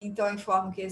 Então, eu informo que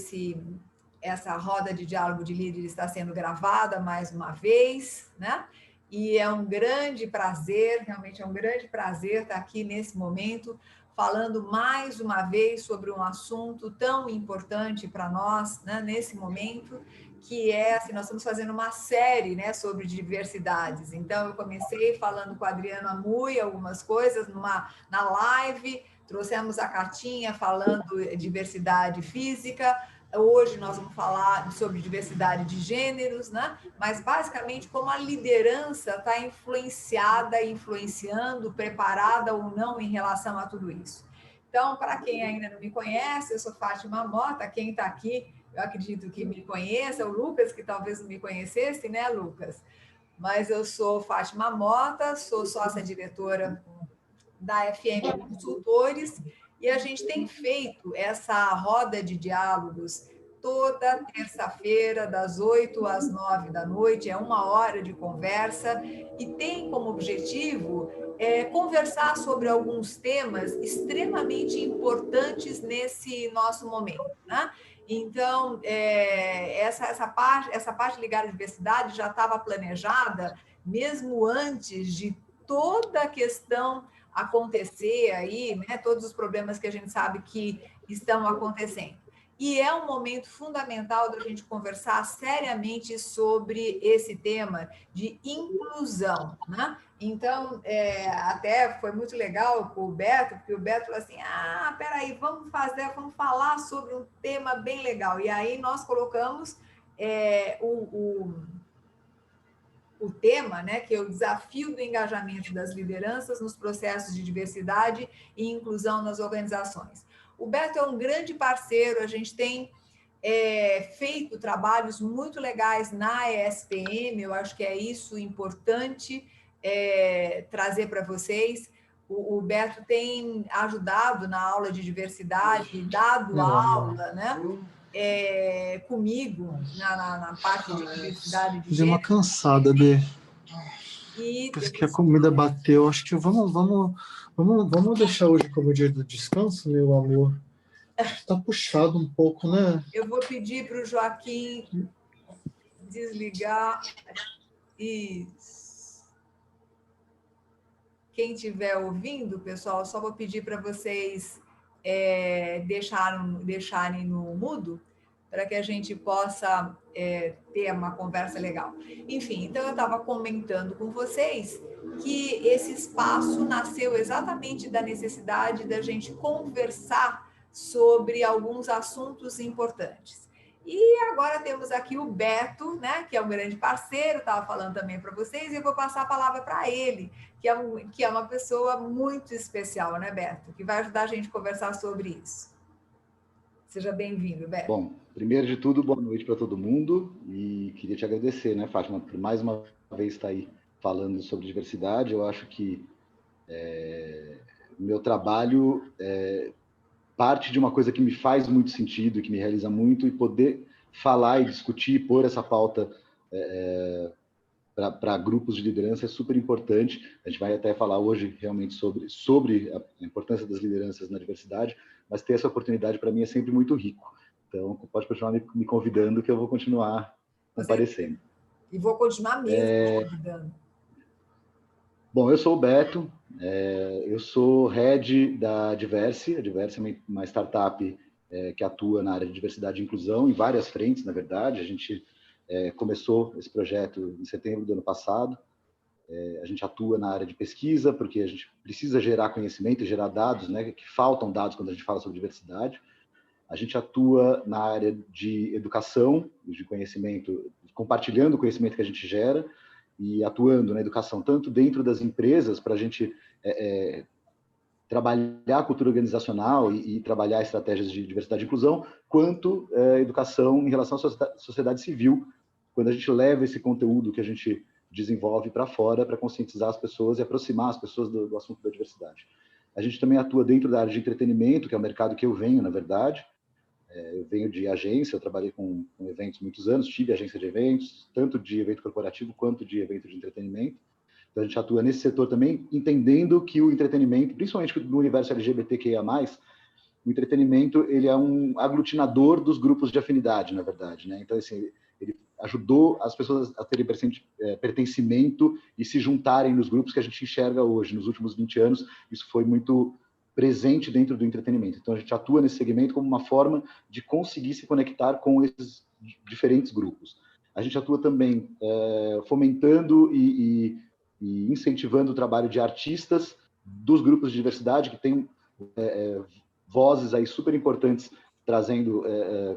essa roda de diálogo de líderes está sendo gravada mais uma vez, né? E é um grande prazer, realmente é um grande prazer estar aqui nesse momento, falando mais uma vez sobre um assunto tão importante para nós, né, nesse momento, que é, assim, nós estamos fazendo uma série, né, sobre diversidades. Então, eu comecei falando com a Adriana Mui algumas coisas na live, trouxemos a Catinha falando diversidade física. Hoje nós vamos falar sobre diversidade de gêneros, né? Mas basicamente como a liderança está influenciada, influenciando, preparada ou não em relação a tudo isso. Então, para quem ainda não me conhece, eu sou Fátima Mota. Quem está aqui, eu acredito que me conheça, o Lucas, que talvez não me conhecesse, né, Lucas? Mas eu sou Fátima Mota, sou sócia-diretora da FM Consultores, e a gente tem feito essa roda de diálogos toda terça-feira, das 8 às 9 da noite, é 1 hora de conversa, e tem como objetivo conversar sobre alguns temas extremamente importantes nesse nosso momento, né? Então, essa parte ligada à diversidade já estava planejada mesmo antes de toda a questão acontecer aí, né? Todos os problemas que a gente sabe que estão acontecendo. E é um momento fundamental da gente conversar seriamente sobre esse tema de inclusão, né? Então, até foi muito legal com o Beto, porque o Beto falou assim, peraí, vamos falar sobre um tema bem legal. E aí nós colocamos o tema, né, que é o desafio do engajamento das lideranças nos processos de diversidade e inclusão nas organizações. O Beto é um grande parceiro, a gente tem feito trabalhos muito legais na ESPM, eu acho que é isso importante trazer para vocês. O Beto tem ajudado na aula de diversidade, dado aula, né? Comigo na parte de diversidade de Deu uma gênero. cansada, Bê. E Depois que a comida bateu, acho que vamos deixar hoje como dia do descanso, meu amor. Está puxado um pouco, né? Eu vou pedir para o Joaquim desligar. Isso. Quem estiver ouvindo, pessoal, só vou pedir para vocês deixarem no mudo, para que a gente possa ter uma conversa legal. Enfim, então eu estava comentando com vocês que esse espaço nasceu exatamente da necessidade da gente conversar sobre alguns assuntos importantes. E agora temos aqui o Beto, né, que é um grande parceiro, estava falando também para vocês, e eu vou passar a palavra para ele, que é uma pessoa muito especial, né, Beto? Que vai ajudar a gente a conversar sobre isso. Seja bem-vindo, Beto. Bom, primeiro de tudo, boa noite para todo mundo, e queria te agradecer, né, Fátima, por mais uma vez estar aí falando sobre diversidade. Eu acho que o meu trabalho parte de uma coisa que me faz muito sentido, que me realiza muito, e poder falar e discutir, pôr essa pauta para grupos de liderança é super importante. A gente vai até falar hoje realmente sobre a importância das lideranças na diversidade, mas ter essa oportunidade para mim é sempre muito rico. Então, pode continuar me convidando, que eu vou continuar comparecendo. E vou continuar mesmo convidando. Bom, eu sou o Beto, eu sou head da Diverse. A Diverse é uma startup que atua na área de diversidade e inclusão, em várias frentes, na verdade. A gente começou esse projeto em setembro do ano passado. A gente atua na área de pesquisa, porque a gente precisa gerar conhecimento e gerar dados, né, que faltam dados quando a gente fala sobre diversidade. A gente atua na área de educação, de conhecimento, compartilhando o conhecimento que a gente gera, e atuando na educação, tanto dentro das empresas, para a gente trabalhar a cultura organizacional e trabalhar estratégias de diversidade e inclusão, quanto educação em relação à sociedade civil, quando a gente leva esse conteúdo que a gente desenvolve para fora, para conscientizar as pessoas e aproximar as pessoas do assunto da diversidade. A gente também atua dentro da área de entretenimento, que é o mercado que eu venho, na verdade. Eu venho de agência, eu trabalhei com eventos muitos anos, tive agência de eventos, tanto de evento corporativo quanto de evento de entretenimento. Então, a gente atua nesse setor também, entendendo que o entretenimento, principalmente no universo LGBTQIA+, o entretenimento ele é um aglutinador dos grupos de afinidade, na verdade, né? Então, assim, ele ajudou as pessoas a terem pertencimento e se juntarem nos grupos que a gente enxerga hoje. Nos últimos 20 anos, isso foi muito presente dentro do entretenimento. Então, a gente atua nesse segmento como uma forma de conseguir se conectar com esses diferentes grupos. A gente atua também fomentando e incentivando o trabalho de artistas dos grupos de diversidade, que têm vozes aí super importantes, trazendo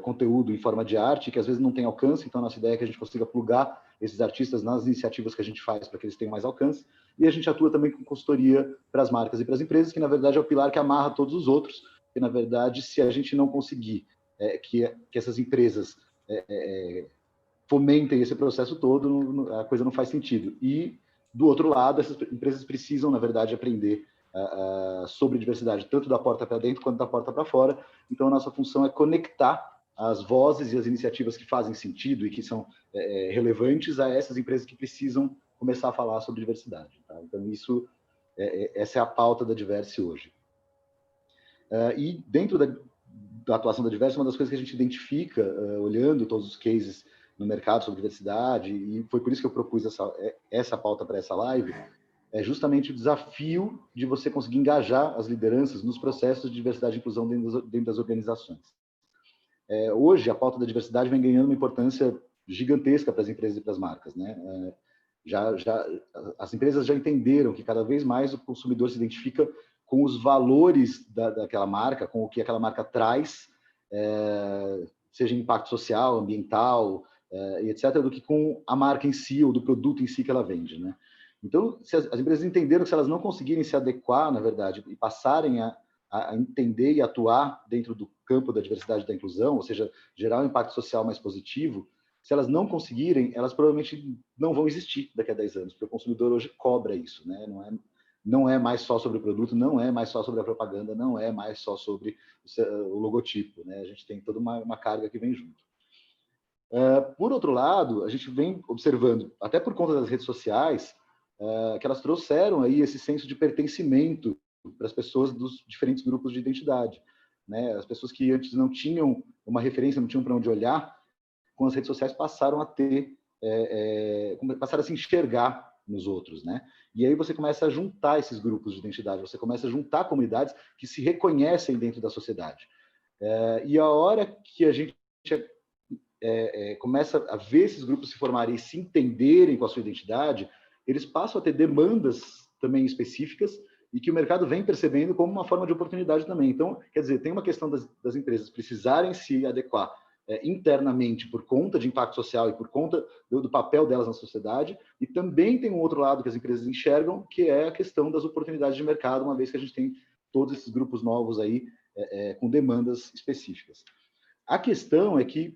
conteúdo em forma de arte, que às vezes não tem alcance. Então, a nossa ideia é que a gente consiga plugar esses artistas nas iniciativas que a gente faz para que eles tenham mais alcance. E a gente atua também com consultoria para as marcas e para as empresas, que, na verdade, é o pilar que amarra todos os outros. Que, na verdade, se a gente não conseguir que essas empresas fomentem esse processo todo, a coisa não faz sentido. E, do outro lado, essas empresas precisam, na verdade, aprender sobre diversidade, tanto da porta para dentro quanto da porta para fora. Então, a nossa função é conectar as vozes e as iniciativas que fazem sentido e que são relevantes a essas empresas que precisam começar a falar sobre diversidade. Tá? Então, essa é a pauta da Diverse hoje. E dentro da atuação da Diverse, uma das coisas que a gente identifica, olhando todos os cases no mercado sobre diversidade, e foi por isso que eu propus essa pauta para essa live, é justamente o desafio de você conseguir engajar as lideranças nos processos de diversidade e inclusão dentro das organizações. Hoje, a pauta da diversidade vem ganhando uma importância gigantesca para as empresas e para as marcas, né? As empresas já entenderam que cada vez mais o consumidor se identifica com os valores daquela marca, com o que aquela marca traz, seja impacto social, ambiental, e etc., do que com a marca em si ou do produto em si que ela vende, né? Então, se as empresas entenderam que se elas não conseguirem se adequar, na verdade, e passarem a entender e atuar dentro do campo da diversidade e da inclusão, ou seja, gerar um impacto social mais positivo, se elas não conseguirem, elas provavelmente não vão existir daqui a 10 anos, porque o consumidor hoje cobra isso, né? Não é mais só sobre o produto, não é mais só sobre a propaganda, não é mais só sobre o logotipo, né? A gente tem toda uma carga que vem junto. Por outro lado, a gente vem observando, até por conta das redes sociais, que elas trouxeram aí esse senso de pertencimento para as pessoas dos diferentes grupos de identidade, né? As pessoas que antes não tinham uma referência, não tinham para onde olhar, com as redes sociais passaram a ter, passaram a se enxergar nos outros, né? E aí você começa a juntar esses grupos de identidade, você começa a juntar comunidades que se reconhecem dentro da sociedade. E a hora que a gente começa a ver esses grupos se formarem e se entenderem com a sua identidade, eles passam a ter demandas também específicas e que o mercado vem percebendo como uma forma de oportunidade também. Então, quer dizer, tem uma questão das empresas precisarem se adequar internamente por conta de impacto social e por conta do papel delas na sociedade, e também tem um outro lado que as empresas enxergam, que é a questão das oportunidades de mercado, uma vez que a gente tem todos esses grupos novos aí com demandas específicas. A questão é que,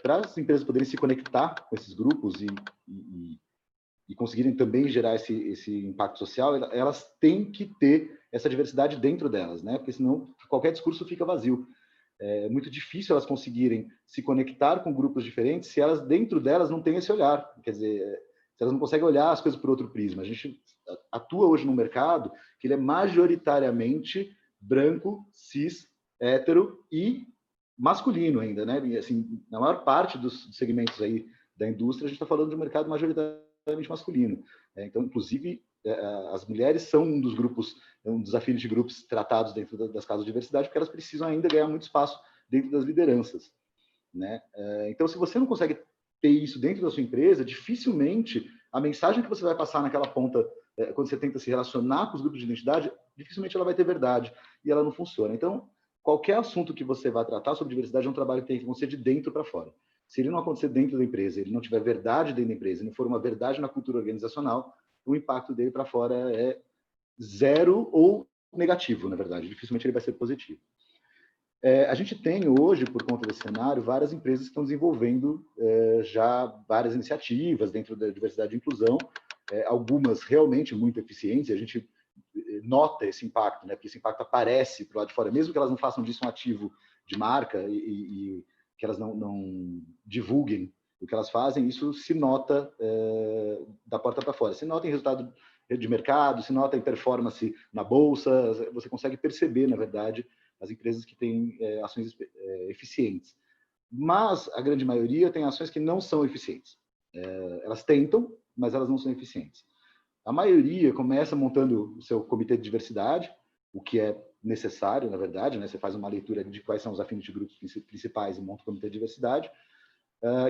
para as empresas poderem se conectar com esses grupos e conseguirem também gerar esse impacto social, elas têm que ter essa diversidade dentro delas, né? Porque senão qualquer discurso fica vazio. É muito difícil elas conseguirem se conectar com grupos diferentes se elas, dentro delas, não têm esse olhar. Quer dizer, se elas não conseguem olhar as coisas por outro prisma. A gente atua hoje no mercado que ele é majoritariamente branco, cis, hétero e masculino ainda, né? E, assim, na maior parte dos segmentos aí da indústria, a gente está falando de um mercado majoritariamente masculino. Então, inclusive, as mulheres são um dos grupos, um desafio de grupos tratados dentro das casas de diversidade, porque elas precisam ainda ganhar muito espaço dentro das lideranças, né? Então, se você não consegue ter isso dentro da sua empresa, dificilmente a mensagem que você vai passar naquela ponta, quando você tenta se relacionar com os grupos de identidade, dificilmente ela vai ter verdade e ela não funciona. Então, qualquer assunto que você vá tratar sobre diversidade é um trabalho que tem que acontecer de dentro para fora. Se ele não acontecer dentro da empresa, ele não tiver verdade dentro da empresa, não for uma verdade na cultura organizacional, o impacto dele para fora é zero ou negativo, na verdade. Dificilmente ele vai ser positivo. A gente tem hoje, por conta desse cenário, várias empresas que estão desenvolvendo já várias iniciativas dentro da diversidade e inclusão, algumas realmente muito eficientes, e a gente nota esse impacto, né? Porque esse impacto aparece para o lado de fora, mesmo que elas não façam disso um ativo de marca e que elas não divulguem o que elas fazem, isso se nota da porta para fora. Se nota em resultado de mercado, se nota em performance na bolsa, você consegue perceber, na verdade, as empresas que têm ações eficientes. Mas a grande maioria tem ações que não são eficientes. Elas tentam, mas elas não são eficientes. A maioria começa montando o seu comitê de diversidade, o que é necessário, na verdade, né? Você faz uma leitura de quais são os affinity groups principais e monta o comitê de diversidade,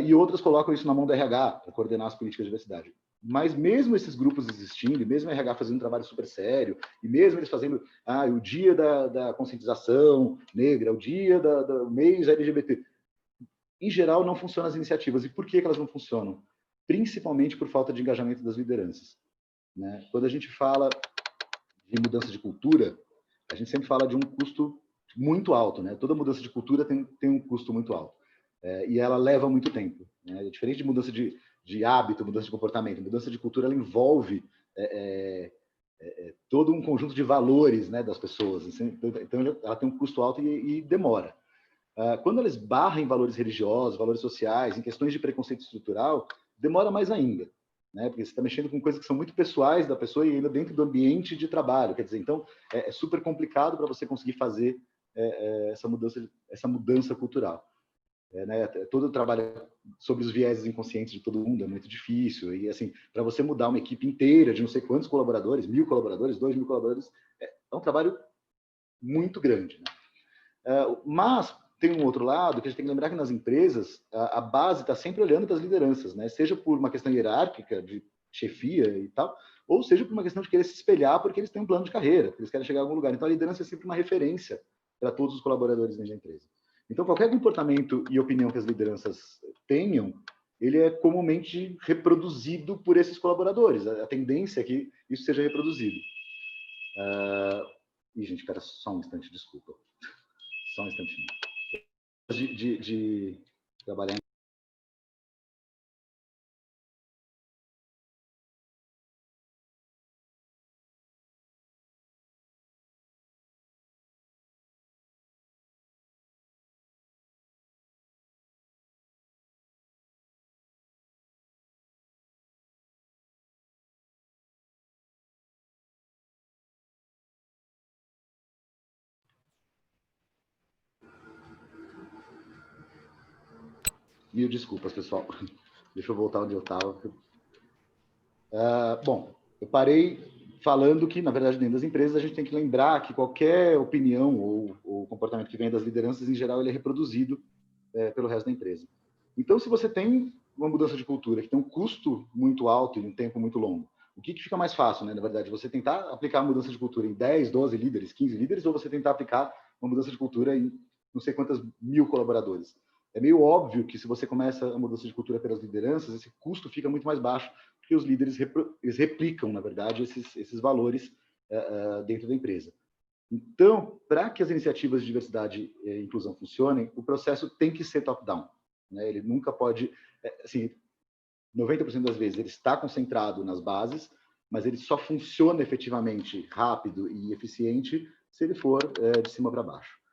e outras colocam isso na mão do RH, para coordenar as políticas de diversidade. Mas mesmo esses grupos existindo, e mesmo o RH fazendo um trabalho super sério, e mesmo eles fazendo o dia da conscientização negra, o dia do mês LGBT, em geral não funcionam as iniciativas. E por que elas não funcionam? Principalmente por falta de engajamento das lideranças. Né? Quando a gente fala de mudança de cultura, a gente sempre fala de um custo muito alto. Né? Toda mudança de cultura tem um custo muito alto. E ela leva muito tempo. Né? Diferente de mudança de hábito, mudança de comportamento, mudança de cultura, ela envolve todo um conjunto de valores, né, das pessoas. Então, ela tem um custo alto e demora. Quando ela esbarra em valores religiosos, valores sociais, em questões de preconceito estrutural, demora mais ainda. Né? Porque você está mexendo com coisas que são muito pessoais da pessoa e ainda dentro do ambiente de trabalho. Quer dizer, então, é super complicado para você conseguir fazer essa mudança cultural. Né? Todo o trabalho sobre os vieses inconscientes de todo mundo é muito difícil. E, assim, para você mudar uma equipe inteira de não sei quantos colaboradores, 1.000 colaboradores, 2.000 colaboradores, é um trabalho muito grande. Né? Mas tem um outro lado que a gente tem que lembrar que nas empresas a base está sempre olhando para as lideranças, né? Seja por uma questão hierárquica, de chefia e tal, ou seja por uma questão de querer se espelhar porque eles têm um plano de carreira, porque eles querem chegar a algum lugar. Então, a liderança é sempre uma referência para todos os colaboradores dentro da empresa. Então, qualquer comportamento e opinião que as lideranças tenham, ele é comumente reproduzido por esses colaboradores. A tendência é que isso seja reproduzido. Gente, espera só um instante, desculpa. Só um instantinho. De trabalhar. Mil desculpas, pessoal. Deixa eu voltar onde eu estava. Bom, eu parei falando que, na verdade, dentro das empresas, a gente tem que lembrar que qualquer opinião ou comportamento que vem das lideranças, em geral, ele é reproduzido pelo resto da empresa. Então, se você tem uma mudança de cultura que tem um custo muito alto e um tempo muito longo, o que fica mais fácil, né, na verdade? Você tentar aplicar a mudança de cultura em 10, 12 líderes, 15 líderes, ou você tentar aplicar uma mudança de cultura em não sei quantas 1.000 colaboradores? É meio óbvio que se você começa a mudança de cultura pelas lideranças, esse custo fica muito mais baixo, porque os líderes eles replicam, na verdade, esses valores dentro da empresa. Então, para que as iniciativas de diversidade e inclusão funcionem, o processo tem que ser top-down. Né? Ele nunca pode... assim, 90% das vezes ele está concentrado nas bases, mas ele só funciona efetivamente rápido e eficiente se ele for de cima para baixo.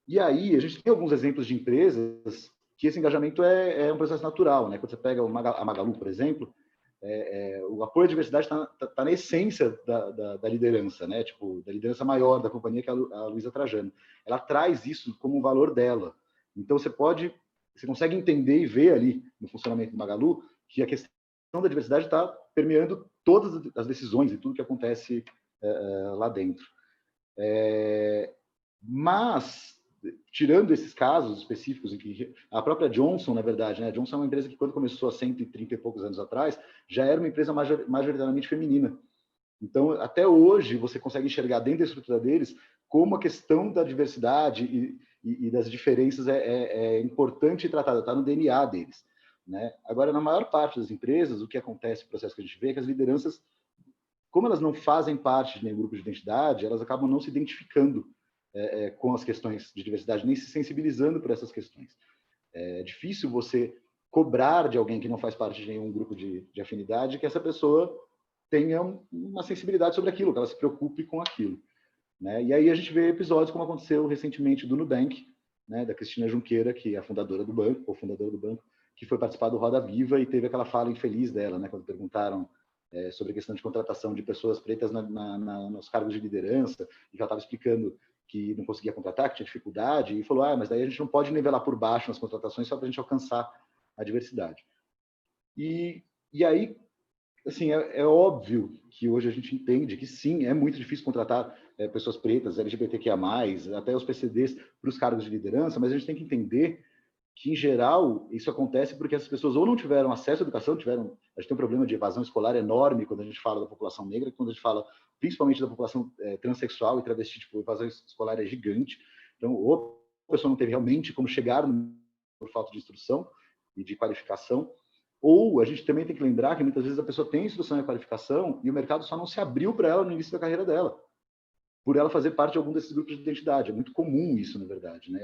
E aí, a gente tem alguns exemplos de empresas que esse engajamento é um processo natural. Né? Quando você pega a Magalu, por exemplo, o apoio à diversidade está na essência da liderança, né? Tipo, da liderança maior da companhia, que é a Luísa Trajano. Ela traz isso como um valor dela. Então, você consegue entender e ver ali no funcionamento do Magalu que a questão da diversidade está permeando todas as decisões e tudo que acontece lá dentro. Mas, tirando esses casos específicos em que a própria Johnson, na verdade, né? A Johnson é uma empresa que, quando começou há 130 e poucos anos atrás, já era uma empresa majoritariamente feminina. Então, até hoje, você consegue enxergar dentro da estrutura deles como a questão da diversidade e das diferenças é importante e tratada, está no DNA deles. Né? Agora, na maior parte das empresas, o que acontece, o processo que a gente vê, é que as lideranças, como elas não fazem parte de nenhum grupo de identidade, elas acabam não se identificando com as questões de diversidade, nem se sensibilizando por essas questões. É difícil você cobrar de alguém que não faz parte de nenhum grupo de afinidade que essa pessoa tenha uma sensibilidade sobre aquilo, que ela se preocupe com aquilo. Né? E aí a gente vê episódios como aconteceu recentemente do Nubank, né, da Cristina Junqueira, que é a fundadora do banco, ou fundadora do banco, que foi participar do Roda Viva e teve aquela fala infeliz dela, né, quando perguntaram sobre a questão de contratação de pessoas pretas nos cargos de liderança, e que ela estava explicando que não conseguia contratar, que tinha dificuldade, e falou, mas daí a gente não pode nivelar por baixo nas contratações só para a gente alcançar a diversidade. E aí, assim, é óbvio que hoje a gente entende que sim, é muito difícil contratar pessoas pretas, LGBTQIA+, até os PCDs para os cargos de liderança, mas a gente tem que entender que, em geral, isso acontece porque essas pessoas ou não tiveram acesso à educação, a gente tem um problema de evasão escolar enorme quando a gente fala da população negra, quando a gente fala principalmente da população transexual e travesti, tipo, a evasão escolar é gigante. Então, ou a pessoa não teve realmente como chegar por falta de instrução e de qualificação, ou a gente também tem que lembrar que muitas vezes a pessoa tem instrução e qualificação e o mercado só não se abriu para ela no início da carreira dela, por ela fazer parte de algum desses grupos de identidade. É muito comum isso, na verdade, né?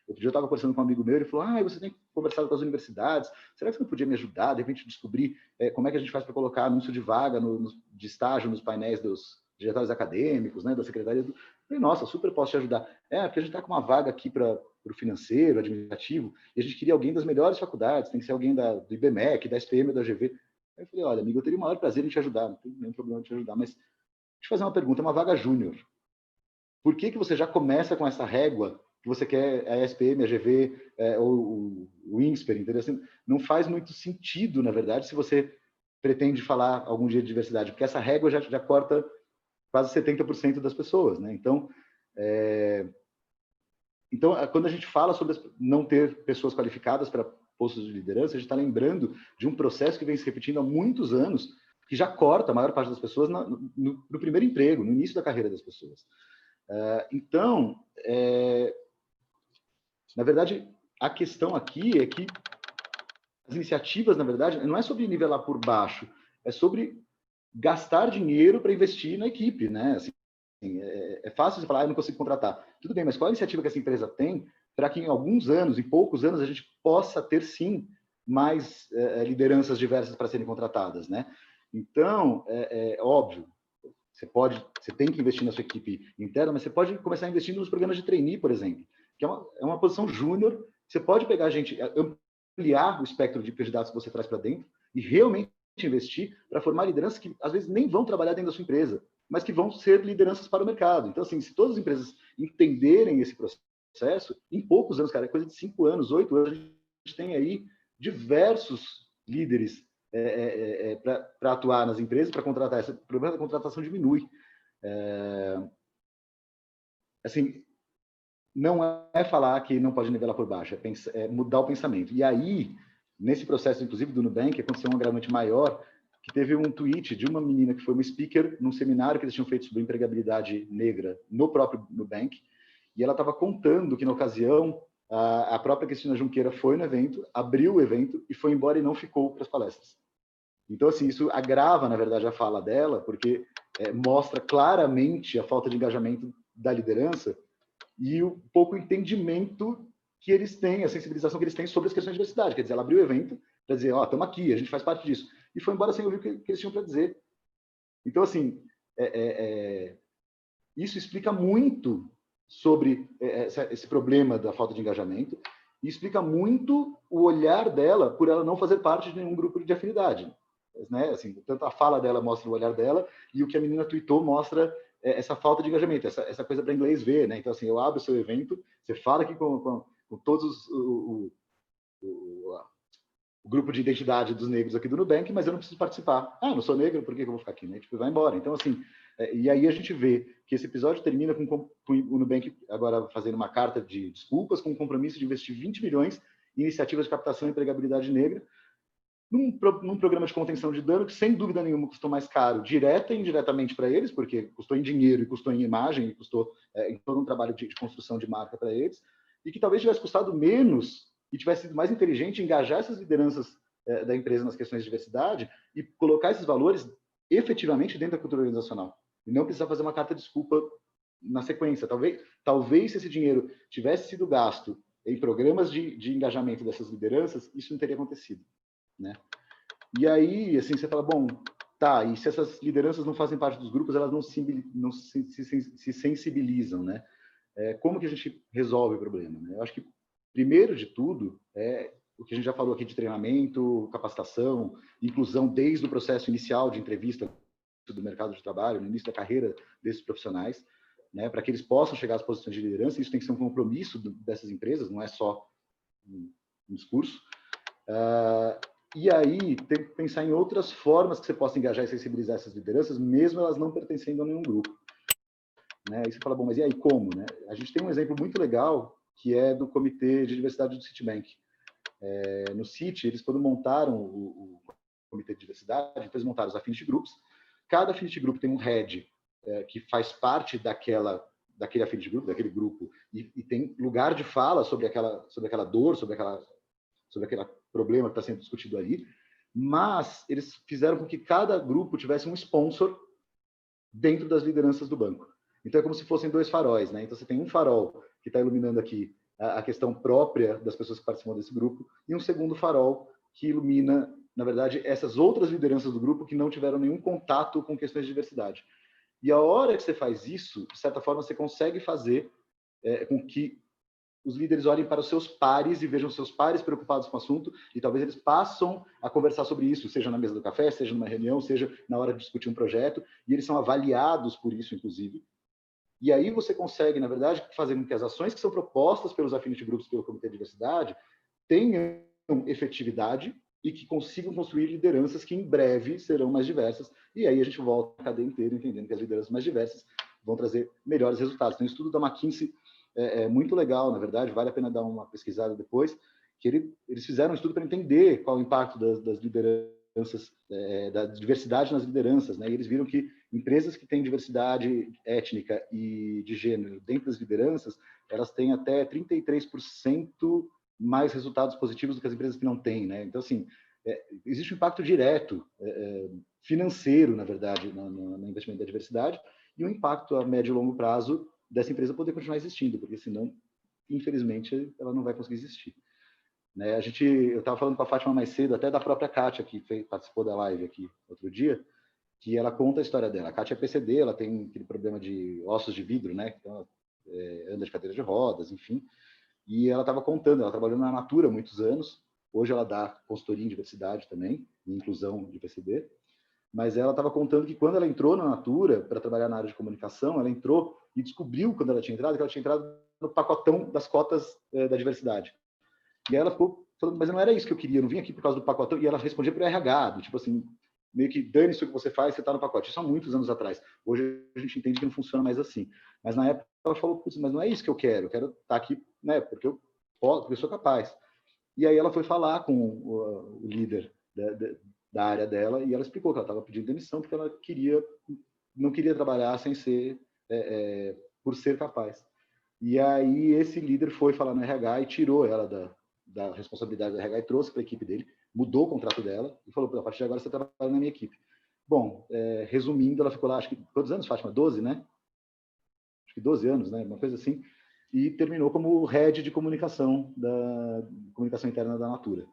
Outro dia eu estava conversando com um amigo meu, ele falou, você tem conversado com as universidades, será que você não podia me ajudar, de repente descobrir como é que a gente faz para colocar anúncio de vaga de estágio nos painéis dos diretórios acadêmicos, né, da secretaria? Eu falei, nossa, super posso te ajudar. Porque a gente está com uma vaga aqui para o financeiro, administrativo, e a gente queria alguém das melhores faculdades, tem que ser alguém do IBMEC, da SPM, da UGV. Aí eu falei, olha, amigo, eu teria o maior prazer em te ajudar, não tem nenhum problema em te ajudar, mas deixa eu fazer uma pergunta, é uma vaga júnior. Por que você já começa com essa régua que você quer a SPM, a GV, ou o INSPER, entendeu? Assim, não faz muito sentido, na verdade, se você pretende falar algum dia de diversidade, porque essa régua já corta quase 70% das pessoas, né? Então, quando a gente fala sobre não ter pessoas qualificadas para postos de liderança, a gente está lembrando de um processo que vem se repetindo há muitos anos, que já corta a maior parte das pessoas no primeiro emprego, no início da carreira das pessoas. Na verdade, a questão aqui é que as iniciativas, na verdade, não é sobre nivelar por baixo, é sobre gastar dinheiro para investir na equipe, né? Assim, é fácil você falar, eu não consigo contratar. Tudo bem, mas qual a iniciativa que essa empresa tem para que em alguns anos, em poucos anos, a gente possa ter, sim, mais lideranças diversas para serem contratadas, né? Então, óbvio, você tem que investir na sua equipe interna, mas você pode começar investindo nos programas de trainee, por exemplo, que é uma posição júnior. Você pode pegar a gente, ampliar o espectro de candidatos que você traz para dentro e realmente investir para formar lideranças que, às vezes, nem vão trabalhar dentro da sua empresa, mas que vão ser lideranças para o mercado. Então, assim, se todas as empresas entenderem esse processo, em poucos anos, cara, é coisa de 5 anos, 8 anos, a gente tem aí diversos líderes para atuar nas empresas, para contratar. Esse problema da contratação diminui. Assim, não é falar que não pode nivelar por baixo, é mudar o pensamento. E aí, nesse processo, inclusive, do Nubank, aconteceu um agravante maior, que teve um tweet de uma menina que foi uma speaker num seminário que eles tinham feito sobre empregabilidade negra no próprio Nubank, e ela estava contando que, na ocasião, a própria Cristina Junqueira foi no evento, abriu o evento e foi embora e não ficou para as palestras. Então, assim, isso agrava, na verdade, a fala dela, porque mostra claramente a falta de engajamento da liderança e o pouco entendimento que eles têm, a sensibilização que eles têm sobre as questões de diversidade. Quer dizer, ela abriu o evento para dizer, estamos aqui, a gente faz parte disso. E foi embora sem ouvir o que eles tinham para dizer. Então, assim, isso explica muito sobre esse problema da falta de engajamento e explica muito o olhar dela por ela não fazer parte de nenhum grupo de afinidade. Né? Assim, tanto a fala dela mostra o olhar dela e o que a menina tweetou mostra essa falta de engajamento, essa coisa para inglês ver, né? Então, assim, eu abro o seu evento, você fala aqui com todos o grupo de identidade dos negros aqui do Nubank, mas eu não preciso participar. Não sou negro, por que eu vou ficar aqui? Né? Tipo, vai embora. Então, assim, e aí a gente vê que esse episódio termina com o Nubank agora fazendo uma carta de desculpas, com o compromisso de investir 20 milhões em iniciativas de captação e empregabilidade negra, num programa de contenção de dano que, sem dúvida nenhuma, custou mais caro, direta e indiretamente para eles, porque custou em dinheiro e custou em imagem, e custou em todo um trabalho de construção de marca para eles, e que talvez tivesse custado menos e tivesse sido mais inteligente engajar essas lideranças da empresa nas questões de diversidade e colocar esses valores efetivamente dentro da cultura organizacional. E não precisar fazer uma carta de desculpa na sequência. Talvez se esse dinheiro tivesse sido gasto em programas de engajamento dessas lideranças, isso não teria acontecido. Né? E aí, assim, você fala, bom, tá, e se essas lideranças não fazem parte dos grupos, elas não se sensibilizam, né? Como que a gente resolve o problema? Né? Eu acho que, primeiro de tudo, o que a gente já falou aqui de treinamento, capacitação, inclusão desde o processo inicial de entrevista do mercado de trabalho, no início da carreira desses profissionais, né, para que eles possam chegar às posições de liderança. Isso tem que ser um compromisso dessas empresas, não é só um discurso. E aí tem que pensar em outras formas que você possa engajar e sensibilizar essas lideranças, mesmo elas não pertencendo a nenhum grupo. Né? Aí você fala, bom, mas e aí como? Né? A gente tem um exemplo muito legal, que é do Comitê de Diversidade do Citibank. No Citi, eles, quando montaram o Comitê de Diversidade, então eles montaram os Affinity Groups. Cada Affinity Group tem um head que faz parte daquele Affinity Group, daquele grupo, e tem lugar de fala sobre aquela dor, sobre aquele problema que está sendo discutido ali, mas eles fizeram com que cada grupo tivesse um sponsor dentro das lideranças do banco. Então, é como se fossem dois faróis, né? Então, você tem um farol que está iluminando aqui a questão própria das pessoas que participam desse grupo, e um segundo farol que ilumina, na verdade, essas outras lideranças do grupo que não tiveram nenhum contato com questões de diversidade. E a hora que você faz isso, de certa forma, você consegue fazer com que os líderes olhem para os seus pares e vejam seus pares preocupados com o assunto, e talvez eles passem a conversar sobre isso, seja na mesa do café, seja numa reunião, seja na hora de discutir um projeto, e eles são avaliados por isso, inclusive. E aí você consegue, na verdade, fazer com que as ações que são propostas pelos Affinity Groups, pelo Comitê de Diversidade, tenham efetividade e que consigam construir lideranças que em breve serão mais diversas. E aí a gente volta a cadeia inteira, entendendo que as lideranças mais diversas vão trazer melhores resultados. Tem um estudo da McKinsey muito legal, na verdade, vale a pena dar uma pesquisada depois, que eles fizeram um estudo para entender qual o impacto das lideranças, da diversidade nas lideranças, né? E eles viram que empresas que têm diversidade étnica e de gênero dentro das lideranças, elas têm até 33% mais resultados positivos do que as empresas que não têm, né? Então, assim, existe um impacto direto, financeiro, na verdade, no investimento da diversidade, e um impacto a médio e longo prazo dessa empresa poder continuar existindo, porque senão, infelizmente, ela não vai conseguir existir. Né? Eu estava falando com a Fátima mais cedo, até da própria Kátia, que participou da live aqui outro dia, que ela conta a história dela. A Kátia é PCD, ela tem aquele problema de ossos de vidro, né? Então, ela anda de cadeira de rodas, enfim. E ela estava contando, ela trabalhou na Natura há muitos anos, hoje ela dá consultoria em diversidade também, em inclusão de PCD, mas ela estava contando que quando ela entrou na Natura para trabalhar na área de comunicação, ela entrou e descobriu, quando ela tinha entrado, que ela tinha entrado no pacotão das cotas da diversidade. E ela ficou falando, mas não era isso que eu queria, eu não vim aqui por causa do pacotão. E ela respondia para o RH, do tipo assim, meio que dane-se o que você faz, você está no pacote. Isso há muitos anos atrás. Hoje a gente entende que não funciona mais assim. Mas na época ela falou, putz, mas não é isso que eu quero estar aqui, né, porque eu sou capaz. E aí ela foi falar com o líder da área dela, e ela explicou que ela estava pedindo demissão porque ela não queria trabalhar sem ser, por ser capaz. E aí esse líder foi falar no RH e tirou ela da responsabilidade do RH e trouxe para a equipe dele, mudou o contrato dela e falou, a partir de agora você trabalha na minha equipe. Bom, resumindo, ela ficou lá, acho que, quantos anos, Fátima? 12, né? Acho que 12 anos, né? Uma coisa assim. E terminou como head de comunicação, da comunicação interna da Natura.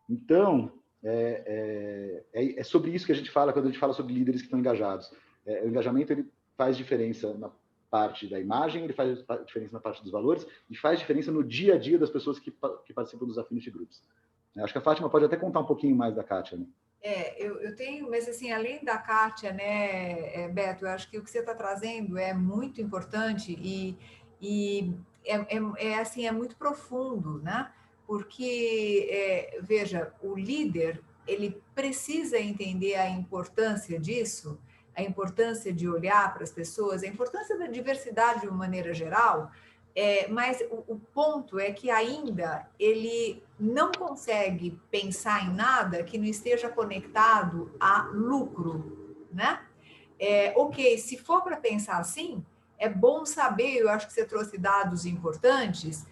Então, é sobre isso que a gente fala quando a gente fala sobre líderes que estão engajados. O engajamento, ele faz diferença na parte da imagem, ele faz diferença na parte dos valores e faz diferença no dia a dia das pessoas que participam dos Affinity Groups. Acho que a Fátima pode até contar um pouquinho mais da Kátia, né? Eu tenho, mas assim, além da Kátia, né, Beto, eu acho que o que você está trazendo é muito importante e assim, é muito profundo, né? Porque, veja, o líder, ele precisa entender a importância disso, a importância de olhar para as pessoas, a importância da diversidade de uma maneira geral, mas o ponto é que ainda ele não consegue pensar em nada que não esteja conectado a lucro, né? Ok, se for para pensar assim, é bom saber, eu acho que você trouxe dados importantes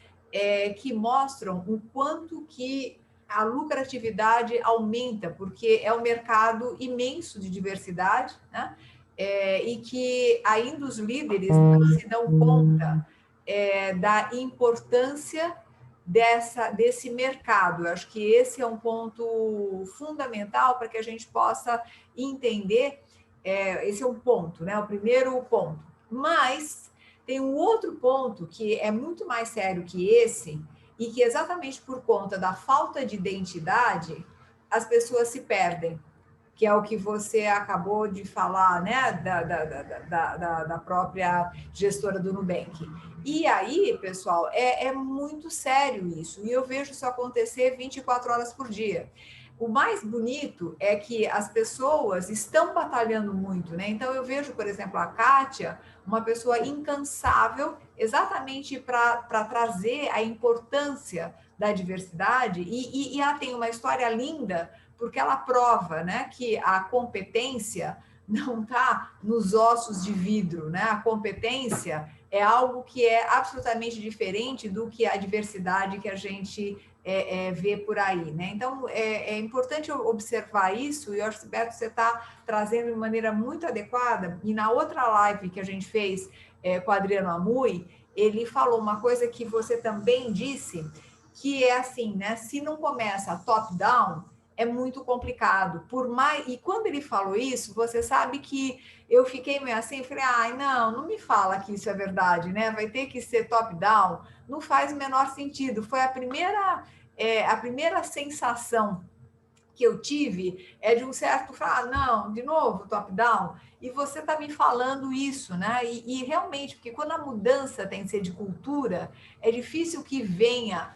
que mostram o quanto que a lucratividade aumenta, porque é um mercado imenso de diversidade, né? E que ainda os líderes não se dão conta da importância desse mercado. Eu acho que esse é um ponto fundamental para que a gente possa entender. Esse é um ponto, né? O primeiro ponto. Mas tem um outro ponto que é muito mais sério que esse, e que exatamente por conta da falta de identidade, as pessoas se perdem. que é o que você acabou de falar, né, da própria gestora do Nubank. E aí, pessoal, é muito sério isso, e eu vejo isso acontecer 24 horas por dia. O mais bonito é que as pessoas estão batalhando muito, né? Então, eu vejo, por exemplo, a Kátia, uma pessoa incansável, exatamente para trazer a importância da diversidade, e ela tem uma história linda, porque ela prova, né, que a competência não está nos ossos de vidro, né? A competência é algo que é absolutamente diferente do que a diversidade que a gente vê por aí, né? Então, é importante observar isso, e eu acho que, Beto, você está trazendo de maneira muito adequada, e na outra live que a gente fez com o Adriano Amui, ele falou uma coisa que você também disse, que é assim, né? Se não começa top-down, é muito complicado. E quando ele falou isso, você sabe que eu fiquei meio assim, falei, ai, não me fala que isso é verdade, né? Vai ter que ser top-down. Não faz o menor sentido. Foi a primeira sensação que eu tive de um certo, não, de novo, top-down, e você está me falando isso, né? E realmente, porque quando a mudança tem que ser de cultura, é difícil que venha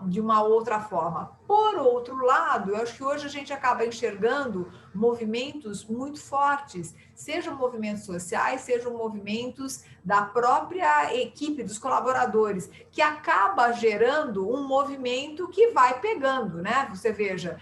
de uma outra forma. Por outro lado, eu acho que hoje a gente acaba enxergando movimentos muito fortes, sejam movimentos sociais, sejam movimentos da própria equipe, dos colaboradores, que acaba gerando um movimento que vai pegando, né? Você veja,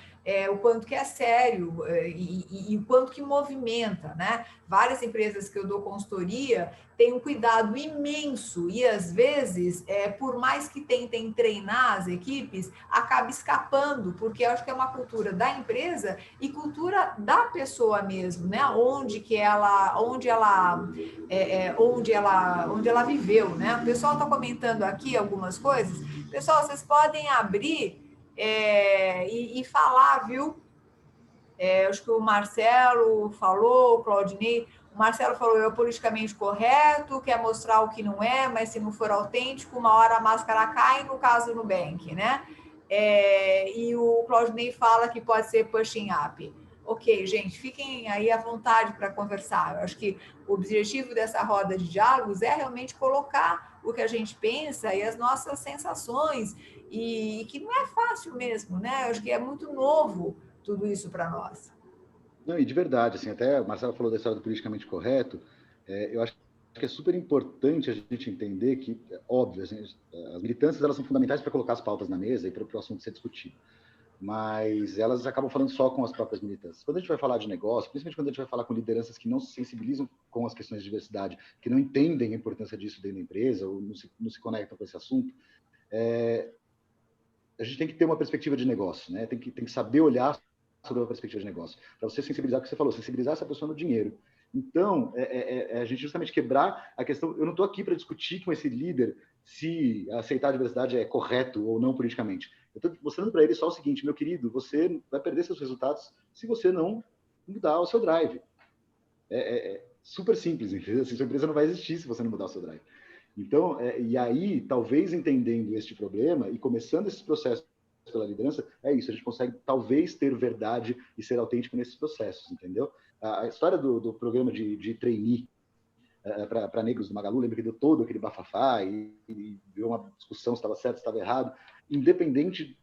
o quanto que é sério e o quanto que movimenta, né? Várias empresas que eu dou consultoria têm um cuidado imenso e, às vezes, por mais que tentem treinar as equipes, acaba escapando, porque eu acho que é uma cultura da empresa e cultura da pessoa mesmo, né? Onde ela viveu, né? O pessoal está comentando aqui algumas coisas. Pessoal, vocês podem abrir e falar, viu? Acho que o Marcelo falou, o Claudinei, o Marcelo falou, é politicamente correto, quer mostrar o que não é, mas se não for autêntico, uma hora a máscara cai, no caso do Nubank, né? E o Claudinei fala que pode ser pushing up. Ok, gente, fiquem aí à vontade para conversar. Eu acho que o objetivo dessa roda de diálogos é realmente colocar o que a gente pensa e as nossas sensações, e que não é fácil mesmo, né? Eu acho que é muito novo tudo isso para nós. Não, e de verdade, assim, até o Marcelo falou da história do politicamente correto, eu acho que é super importante a gente entender que, óbvio, assim, as militâncias elas são fundamentais para colocar as pautas na mesa e para o assunto ser discutido, mas elas acabam falando só com as próprias militâncias. Quando a gente vai falar de negócio, principalmente quando a gente vai falar com lideranças que não se sensibilizam com as questões de diversidade, que não entendem a importância disso dentro da empresa ou não se conectam com esse assunto, a gente tem que ter uma perspectiva de negócio, né? Tem que saber olhar sobre a perspectiva de negócio, para você sensibilizar o que você falou, sensibilizar essa pessoa no dinheiro. Então, a gente justamente quebrar a questão. Eu não estou aqui para discutir com esse líder se aceitar a diversidade é correto ou não politicamente. Eu estou mostrando para ele só o seguinte, meu querido, você vai perder seus resultados se você não mudar o seu drive. Super simples, entendeu? Assim, sua empresa não vai existir se você não mudar o seu drive. Então, e aí, talvez entendendo este problema e começando esse processo pela liderança, é isso, a gente consegue talvez ter verdade e ser autêntico nesses processos, entendeu? A história do programa de trainee para negros do Magalu, lembra que deu todo aquele bafafá e deu uma discussão se estava certo, se estava errado, independente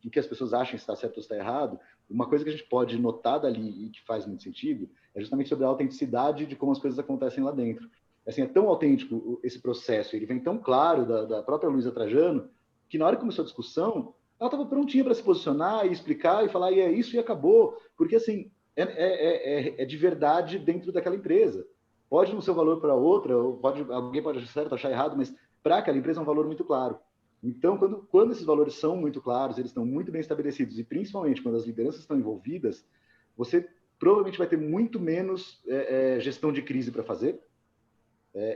do que as pessoas acham se está certo ou se está errado, uma coisa que a gente pode notar dali e que faz muito sentido é justamente sobre a autenticidade de como as coisas acontecem lá dentro. Assim, é tão autêntico esse processo, ele vem tão claro da própria Luísa Trajano, que na hora que começou a discussão, ela estava prontinha para se posicionar e explicar e falar, e é isso e acabou. Porque, assim, é de verdade dentro daquela empresa. Pode não ser um valor para outra, alguém pode achar certo, achar errado, mas para aquela empresa é um valor muito claro. Então, quando esses valores são muito claros, eles estão muito bem estabelecidos, e principalmente quando as lideranças estão envolvidas, você provavelmente vai ter muito menos gestão de crise para fazer,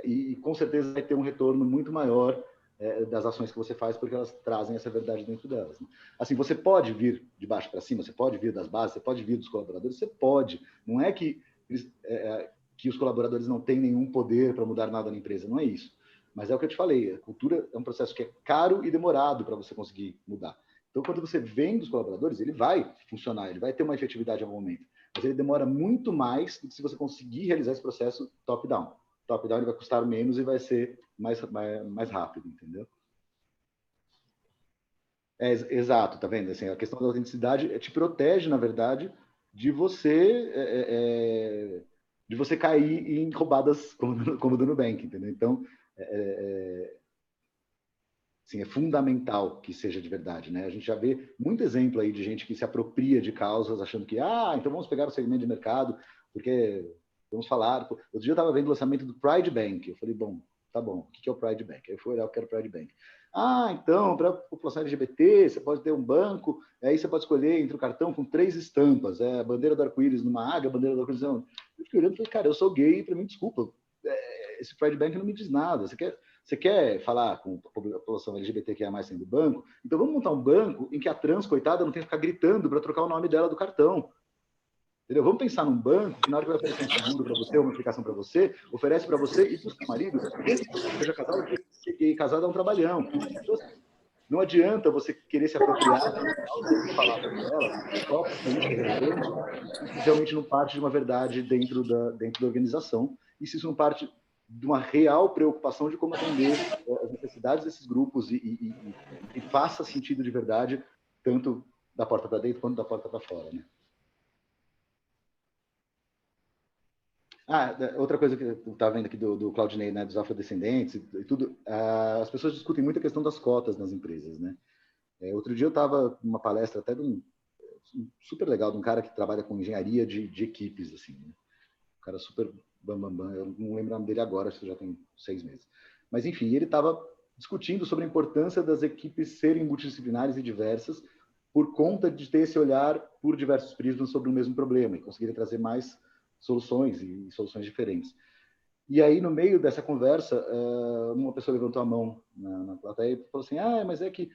e com certeza vai ter um retorno muito maior das ações que você faz, porque elas trazem essa verdade dentro delas. Né? Assim, você pode vir de baixo para cima, você pode vir das bases, você pode vir dos colaboradores, você pode. Não é que os colaboradores não têm nenhum poder para mudar nada na empresa, não é isso. Mas é o que eu te falei, a cultura é um processo que é caro e demorado para você conseguir mudar. Então, quando você vem dos colaboradores, ele vai funcionar, ele vai ter uma efetividade em algum momento. mas ele demora muito mais do que se você conseguir realizar esse processo top-down. Top-down ele vai custar menos e vai ser mais rápido, entendeu? Exato, tá vendo? Assim, a questão da autenticidade te protege, na verdade, de você cair em roubadas como do Nubank, entendeu? Então, assim, é fundamental que seja de verdade, né? A gente já vê muito exemplo aí de gente que se apropria de causas achando que, então vamos pegar o segmento de mercado, porque vamos falar... Outro dia eu estava vendo o lançamento do Pride Bank, eu falei, bom, tá bom, o que é o Pride Bank? Aí eu fui olhar o que era o Pride Bank. Então, para a população LGBT, você pode ter um banco, aí você pode escolher entre o cartão com 3 estampas, a bandeira do arco-íris numa águia, a bandeira do arco-íris... Eu fiquei olhando e falei, cara, eu sou gay, para mim, desculpa, esse Pride Bank não me diz nada. Você quer falar com a população LGBT que é mais sendo banco? Então vamos montar um banco em que a trans, coitada, não tem que ficar gritando para trocar o nome dela do cartão. Entendeu? Vamos pensar num banco que na hora que vai oferecer um seguro para você, uma aplicação para você, oferece para você e para o seu marido, mesmo que você seja casado, porque casado é um trabalhão. Então, não adianta você querer se apropriar da palavra dela, só porque isso é relevante, se realmente não parte de uma verdade dentro da organização, e se isso não parte de uma real preocupação de como atender as necessidades desses grupos e faça sentido de verdade, tanto da porta para dentro quanto da porta para fora, né? Outra coisa que eu estava vendo aqui do Claudinei, né, dos afrodescendentes e tudo, as pessoas discutem muito a questão das cotas nas empresas, né? Outro dia eu estava numa palestra até de um super legal, de um cara que trabalha com engenharia de equipes, assim, né? Um cara super bambambam, eu não lembro o nome dele agora, acho que já tem 6 meses. Mas, enfim, ele estava discutindo sobre a importância das equipes serem multidisciplinares e diversas por conta de ter esse olhar por diversos prismas sobre o mesmo problema e conseguirem trazer mais soluções e soluções diferentes. E aí, no meio dessa conversa, uma pessoa levantou a mão na plateia e falou assim, mas é que,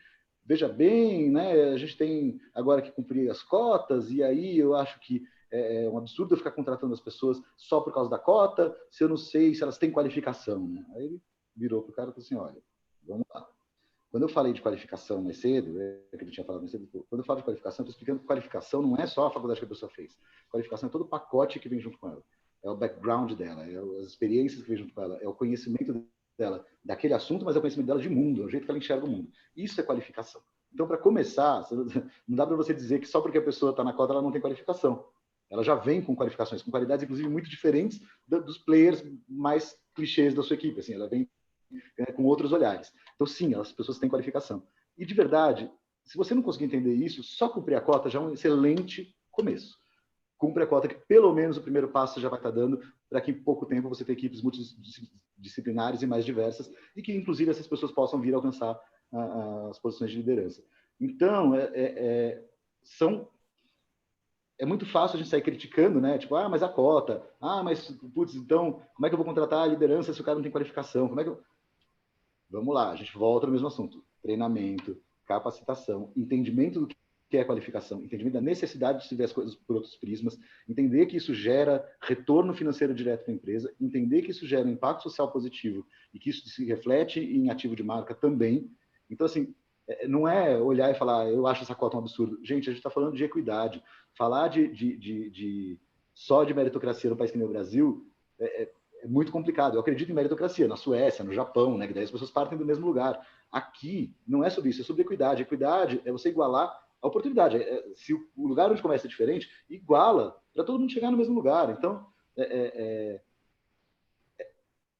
veja bem, né, a gente tem agora que cumprir as cotas, e aí eu acho que é um absurdo eu ficar contratando as pessoas só por causa da cota, se eu não sei se elas têm qualificação, né? Aí ele virou para o cara e falou assim, olha, vamos lá. Quando eu falei de qualificação mais cedo, que ele tinha falado mais cedo, quando eu falo de qualificação, eu estou explicando que qualificação não é só a faculdade que a pessoa fez. Qualificação é todo o pacote que vem junto com ela. É o background dela, é as experiências que vem junto com ela, é o conhecimento dela daquele assunto, mas é o conhecimento dela de mundo, é o jeito que ela enxerga o mundo. Isso é qualificação. Então, para começar, não dá para você dizer que só porque a pessoa está na cota ela não tem qualificação. Ela já vem com qualificações, com qualidades, inclusive, muito diferentes dos players mais clichês da sua equipe. Assim, ela vem com outros olhares. Então, sim, as pessoas têm qualificação. E, de verdade, se você não conseguir entender isso, só cumprir a cota já é um excelente começo. Cumpre a cota que, pelo menos, o primeiro passo já vai estar dando para que, em pouco tempo, você tenha equipes multidisciplinares e mais diversas e que, inclusive, essas pessoas possam vir a alcançar as posições de liderança. Então, é muito fácil a gente sair criticando, né? Tipo, mas a cota, mas, putz, então, como é que eu vou contratar a liderança se o cara não tem qualificação? Como é que eu... Vamos lá, a gente volta no mesmo assunto. Treinamento, capacitação, entendimento do que é qualificação, entendimento da necessidade de se ver as coisas por outros prismas, entender que isso gera retorno financeiro direto para a empresa, entender que isso gera impacto social positivo e que isso se reflete em ativo de marca também. Então, assim, não é olhar e falar, eu acho essa cota um absurdo. Gente, a gente está falando de equidade. Falar só de meritocracia no país que nem o Brasil é muito complicado. Eu acredito em meritocracia na Suécia, no Japão, né, que daí as pessoas partem do mesmo lugar. Aqui não é sobre isso, é sobre equidade. Equidade é você igualar a oportunidade. Se o lugar onde começa é diferente, iguala para todo mundo chegar no mesmo lugar. Então,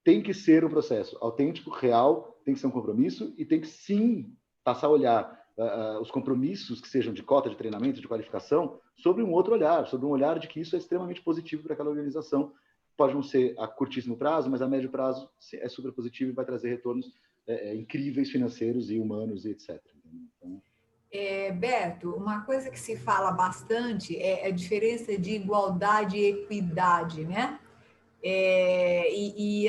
tem que ser um processo autêntico, real, tem que ser um compromisso e tem que, sim, passar a olhar os compromissos que sejam de cota, de treinamento, de qualificação, sobre um outro olhar, sobre um olhar de que isso é extremamente positivo para aquela organização. Pode não ser a curtíssimo prazo, mas a médio prazo é super positivo e vai trazer retornos incríveis financeiros e humanos e etc. Então... Beto, uma coisa que se fala bastante é a diferença de igualdade e equidade, né?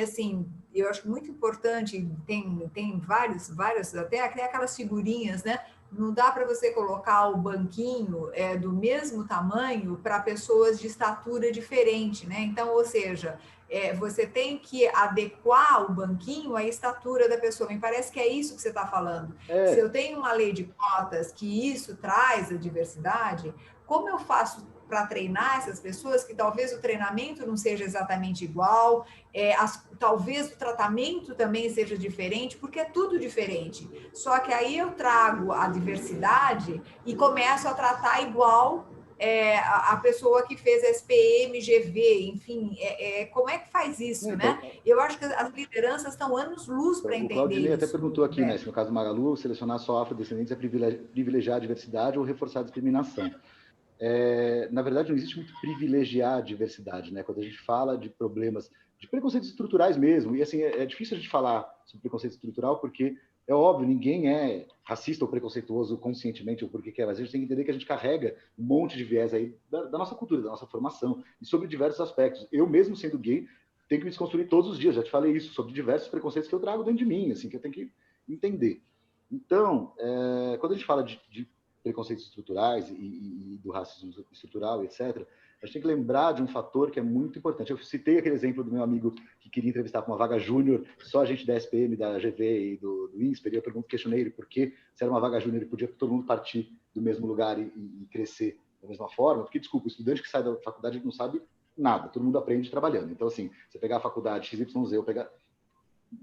Assim, eu acho muito importante, tem vários, até aquelas figurinhas, né? Não dá para você colocar o banquinho do mesmo tamanho para pessoas de estatura diferente, né? Então, ou seja, Você tem que adequar o banquinho à estatura da pessoa. Me parece que é isso que você está falando. Se eu tenho uma lei de cotas que isso traz a diversidade, como eu faço para treinar essas pessoas, que talvez o treinamento não seja exatamente igual, talvez o tratamento também seja diferente, porque é tudo diferente. Só que aí eu trago a diversidade e começo a tratar igual a pessoa que fez SPM, GV, enfim, como é que faz isso, então, né? Eu acho que as lideranças estão anos-luz para entender isso. O Claudinei até perguntou aqui, né, se no caso do Magalu, selecionar só afrodescendentes é privilegiar a diversidade ou reforçar a discriminação. Na verdade, não existe muito privilegiar a diversidade, né? Quando a gente fala de problemas, de preconceitos estruturais mesmo, e assim, é difícil a gente falar sobre preconceito estrutural, porque é óbvio, ninguém é racista ou preconceituoso conscientemente ou porque quer, mas a gente tem que entender que a gente carrega um monte de viés aí da nossa cultura, da nossa formação, e sobre diversos aspectos. Eu mesmo sendo gay, tenho que me desconstruir todos os dias, já te falei isso, sobre diversos preconceitos que eu trago dentro de mim, assim, que eu tenho que entender. Então, quando a gente fala de preconceitos estruturais e do racismo estrutural, etc., a gente tem que lembrar de um fator que é muito importante. Eu citei aquele exemplo do meu amigo que queria entrevistar para uma vaga júnior, só a gente da SPM, da GV e do INSPER, e eu questionei ele por que, se era uma vaga júnior, ele podia todo mundo partir do mesmo lugar e crescer da mesma forma, porque, desculpa, o estudante que sai da faculdade não sabe nada, todo mundo aprende trabalhando. Então, assim, você pegar a faculdade XYZ, eu pegar...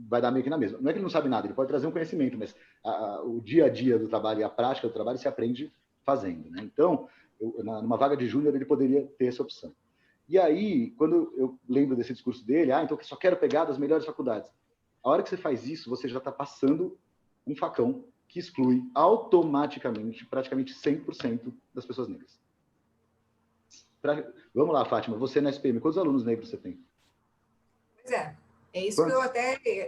vai dar meio que na mesma. Não é que ele não sabe nada, ele pode trazer um conhecimento, mas o dia a dia do trabalho e a prática do trabalho se aprende fazendo, né? Então, numa vaga de júnior, ele poderia ter essa opção. E aí, quando eu lembro desse discurso dele, então eu só quero pegar das melhores faculdades. A hora que você faz isso, você já está passando um facão que exclui automaticamente praticamente 100% das pessoas negras. Vamos lá, Fátima, você na SPM, quantos alunos negros você tem? Pois é isso. Quantos?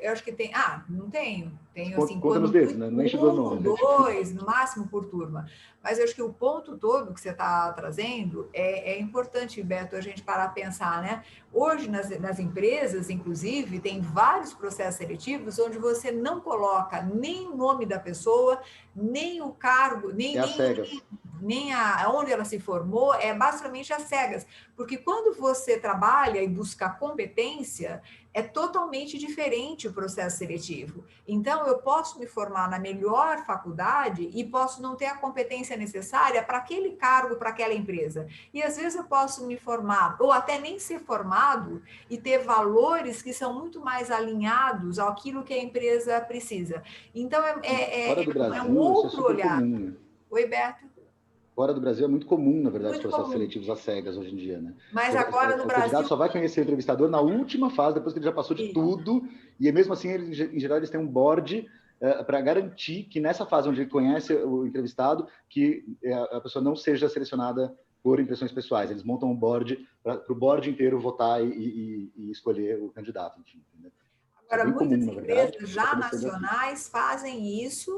Eu acho que tem... não tenho. Tenho, assim, conta nos dedos, né? Nem chegou no 2, no máximo por turma. Mas eu acho que o ponto todo que você está trazendo é importante, Beto, a gente parar a pensar, né? Hoje, nas empresas, inclusive, tem vários processos seletivos onde você não coloca nem o nome da pessoa, nem o cargo, nem onde ela se formou, basicamente às cegas. Porque quando você trabalha e busca competência, é totalmente diferente o processo seletivo. Então, eu posso me formar na melhor faculdade e posso não ter a competência necessária para aquele cargo, para aquela empresa. E, às vezes, eu posso me formar, ou até nem ser formado, e ter valores que são muito mais alinhados àquilo que a empresa precisa. Então, Brasil, um outro olhar. Comum, né? Oi, Beto. Fora do Brasil é muito comum, na verdade, os processos seletivos às cegas hoje em dia, né? Mas agora no Brasil... O candidato só vai conhecer o entrevistador na última fase, depois que ele já passou de tudo, e mesmo assim, em geral, eles têm um board para garantir que nessa fase onde ele conhece o entrevistado, que a pessoa não seja selecionada por impressões pessoais. Eles montam um board para o board inteiro votar e escolher o candidato, enfim, entendeu? Agora, muitas empresas já nacionais fazem isso,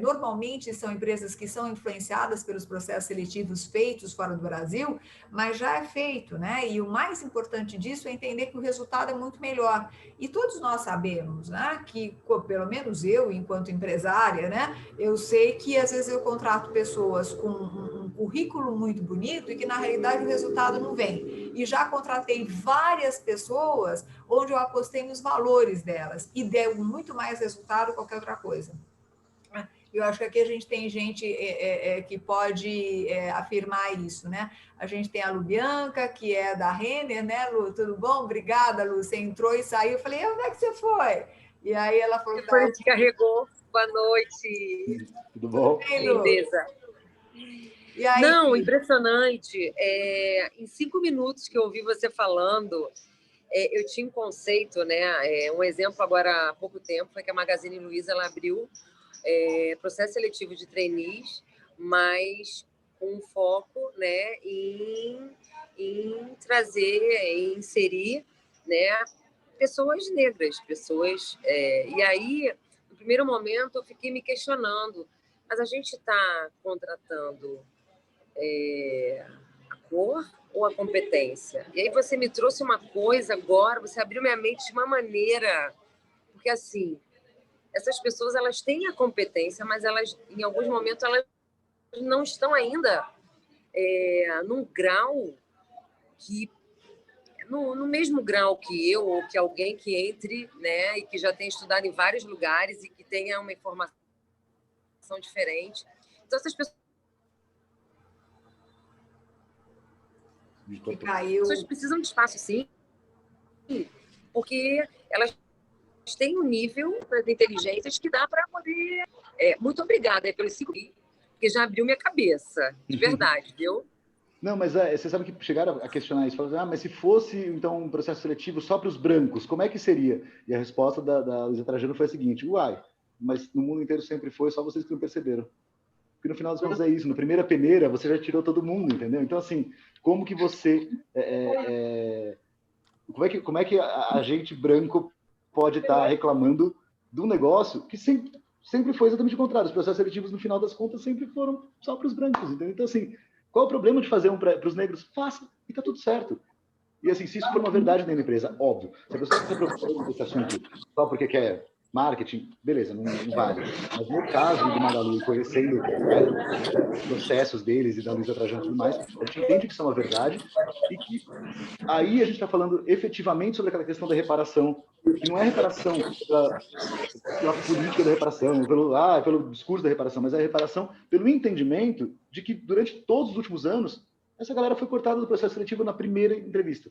normalmente são empresas que são influenciadas pelos processos seletivos feitos fora do Brasil, mas já é feito, né? E o mais importante disso é entender que o resultado é muito melhor. E todos nós sabemos, né, que, pelo menos eu, enquanto empresária, né, eu sei que às vezes eu contrato pessoas com um currículo muito bonito e que na realidade o resultado não vem. E já contratei várias pessoas onde eu apostei nos valores delas e deu muito mais resultado que qualquer outra coisa. Eu acho que aqui a gente tem gente que pode afirmar isso, né? A gente tem a Lu Bianca, que é da Renner, né, Lu? Tudo bom? Obrigada, Lu. Você entrou e saiu. Eu falei, onde é que você foi? E aí ela falou... Depois descarregou. Boa noite. Tudo bom? Beleza. E aí, não, impressionante. Em 5 minutos que eu ouvi você falando, eu tinha um conceito, né? Um exemplo agora há pouco tempo foi que a Magazine Luiza ela abriu processo seletivo de trainees, mas com foco, né, em trazer, em inserir, né, pessoas negras, e aí, no primeiro momento, eu fiquei me questionando, mas a gente está contratando a cor ou a competência? E aí você me trouxe uma coisa agora, você abriu minha mente de uma maneira, porque assim, essas pessoas elas têm a competência, mas elas, em alguns momentos, elas não estão ainda num grau que no mesmo grau que eu, ou que alguém que entre, né, e que já tenha estudado em vários lugares e que tenha uma informação diferente. Então, essas pessoas precisam de espaço, sim, porque elas têm um nível de inteligências que dá para poder... muito obrigada pelos 5 minutos, porque já abriu minha cabeça, de verdade, viu? Não, mas você sabe que chegaram a questionar isso, falaram, mas se fosse, então, um processo seletivo só para os brancos, como é que seria? E a resposta da Luísa Trajano foi a seguinte, mas no mundo inteiro sempre foi, só vocês que não perceberam. Porque no final das contas é isso, na primeira peneira você já tirou todo mundo, entendeu? Então, assim, como que você... Como é que a gente branco pode estar reclamando de um negócio que sempre foi exatamente o contrário? Os processos seletivos, no final das contas, sempre foram só para os brancos, entendeu? Então, assim, qual é o problema de fazer um para os negros? Faça, e tá tudo certo. E, assim, se isso for uma verdade dentro da empresa, óbvio. Se a pessoa está se preocupando com esse assunto só porque quer marketing, beleza, não vale. Mas no caso do Magalu, conhecendo os processos deles e da Luísa Trajano e tudo mais, a gente entende que isso é uma verdade e que aí a gente está falando efetivamente sobre aquela questão da reparação, que não é reparação pela política da reparação, pelo discurso da reparação, mas é a reparação pelo entendimento de que durante todos os últimos anos essa galera foi cortada do processo seletivo na primeira entrevista.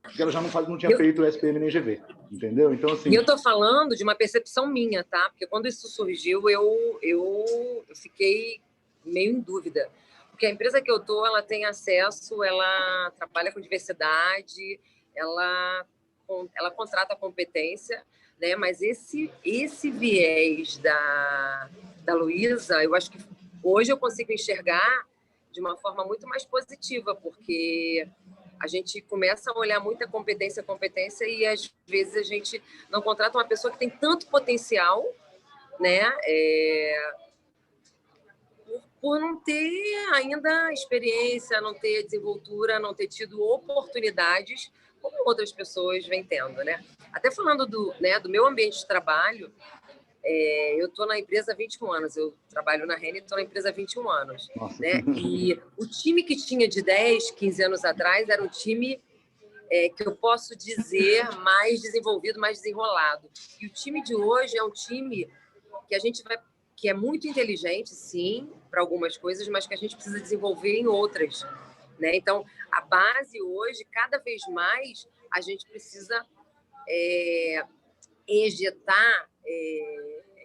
Porque ela já não tinha feito SPM nem GV, entendeu? Então, assim... E eu estou falando de uma percepção minha, tá? Porque quando isso surgiu, eu fiquei meio em dúvida. Porque a empresa que eu estou, ela tem acesso, ela trabalha com diversidade, ela contrata competência, né? Mas esse viés da Luísa, eu acho que hoje eu consigo enxergar de uma forma muito mais positiva, porque a gente começa a olhar muita competência, e às vezes a gente não contrata uma pessoa que tem tanto potencial, né? Por não ter ainda experiência, não ter desenvoltura, não ter tido oportunidades como outras pessoas vêm tendo, né? Até falando do meu ambiente de trabalho, eu estou na empresa há 21 anos, eu trabalho na Renner e estou na empresa há 21 anos. Né? E o time que tinha de 10, 15 anos atrás era um time que eu posso dizer mais desenvolvido, mais desenrolado. E o time de hoje é um time que é muito inteligente, sim, para algumas coisas, mas que a gente precisa desenvolver em outras. Né? Então, a base hoje, cada vez mais, a gente precisa injetar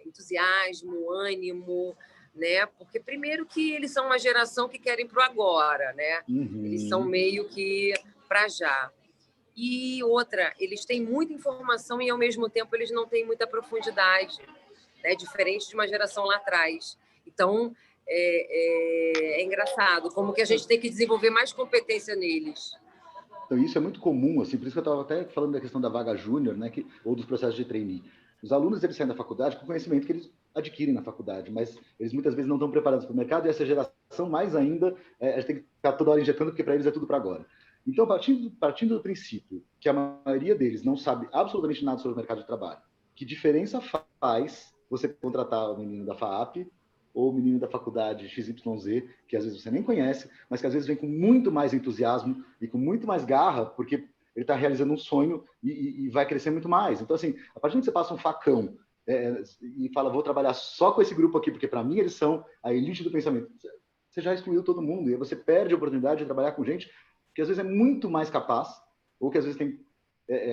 entusiasmo, ânimo, né? Porque primeiro que eles são uma geração que querem para o agora, né? Uhum. Eles são meio que para já. E outra, eles têm muita informação e ao mesmo tempo eles não têm muita profundidade, né? Diferente de uma geração lá atrás. Então é engraçado como que a gente tem que desenvolver mais competência neles. Então, isso é muito comum, assim, por isso que eu estava até falando da questão da vaga júnior, né, ou dos processos de trainee. Os alunos, eles saem da faculdade com o conhecimento que eles adquirem na faculdade, mas eles muitas vezes não estão preparados para o mercado, e essa geração, mais ainda, a gente tem que ficar toda hora injetando, porque para eles é tudo para agora. Então, partindo do princípio que a maioria deles não sabe absolutamente nada sobre o mercado de trabalho, que diferença faz você contratar o menino da FAAP ou o menino da faculdade XYZ, que às vezes você nem conhece, mas que às vezes vem com muito mais entusiasmo e com muito mais garra, porque ele está realizando um sonho e vai crescer muito mais. Então, assim, a partir do que você passa um facão e fala, vou trabalhar só com esse grupo aqui, porque para mim eles são a elite do pensamento, você já excluiu todo mundo, e aí você perde a oportunidade de trabalhar com gente que às vezes é muito mais capaz, ou que às vezes tem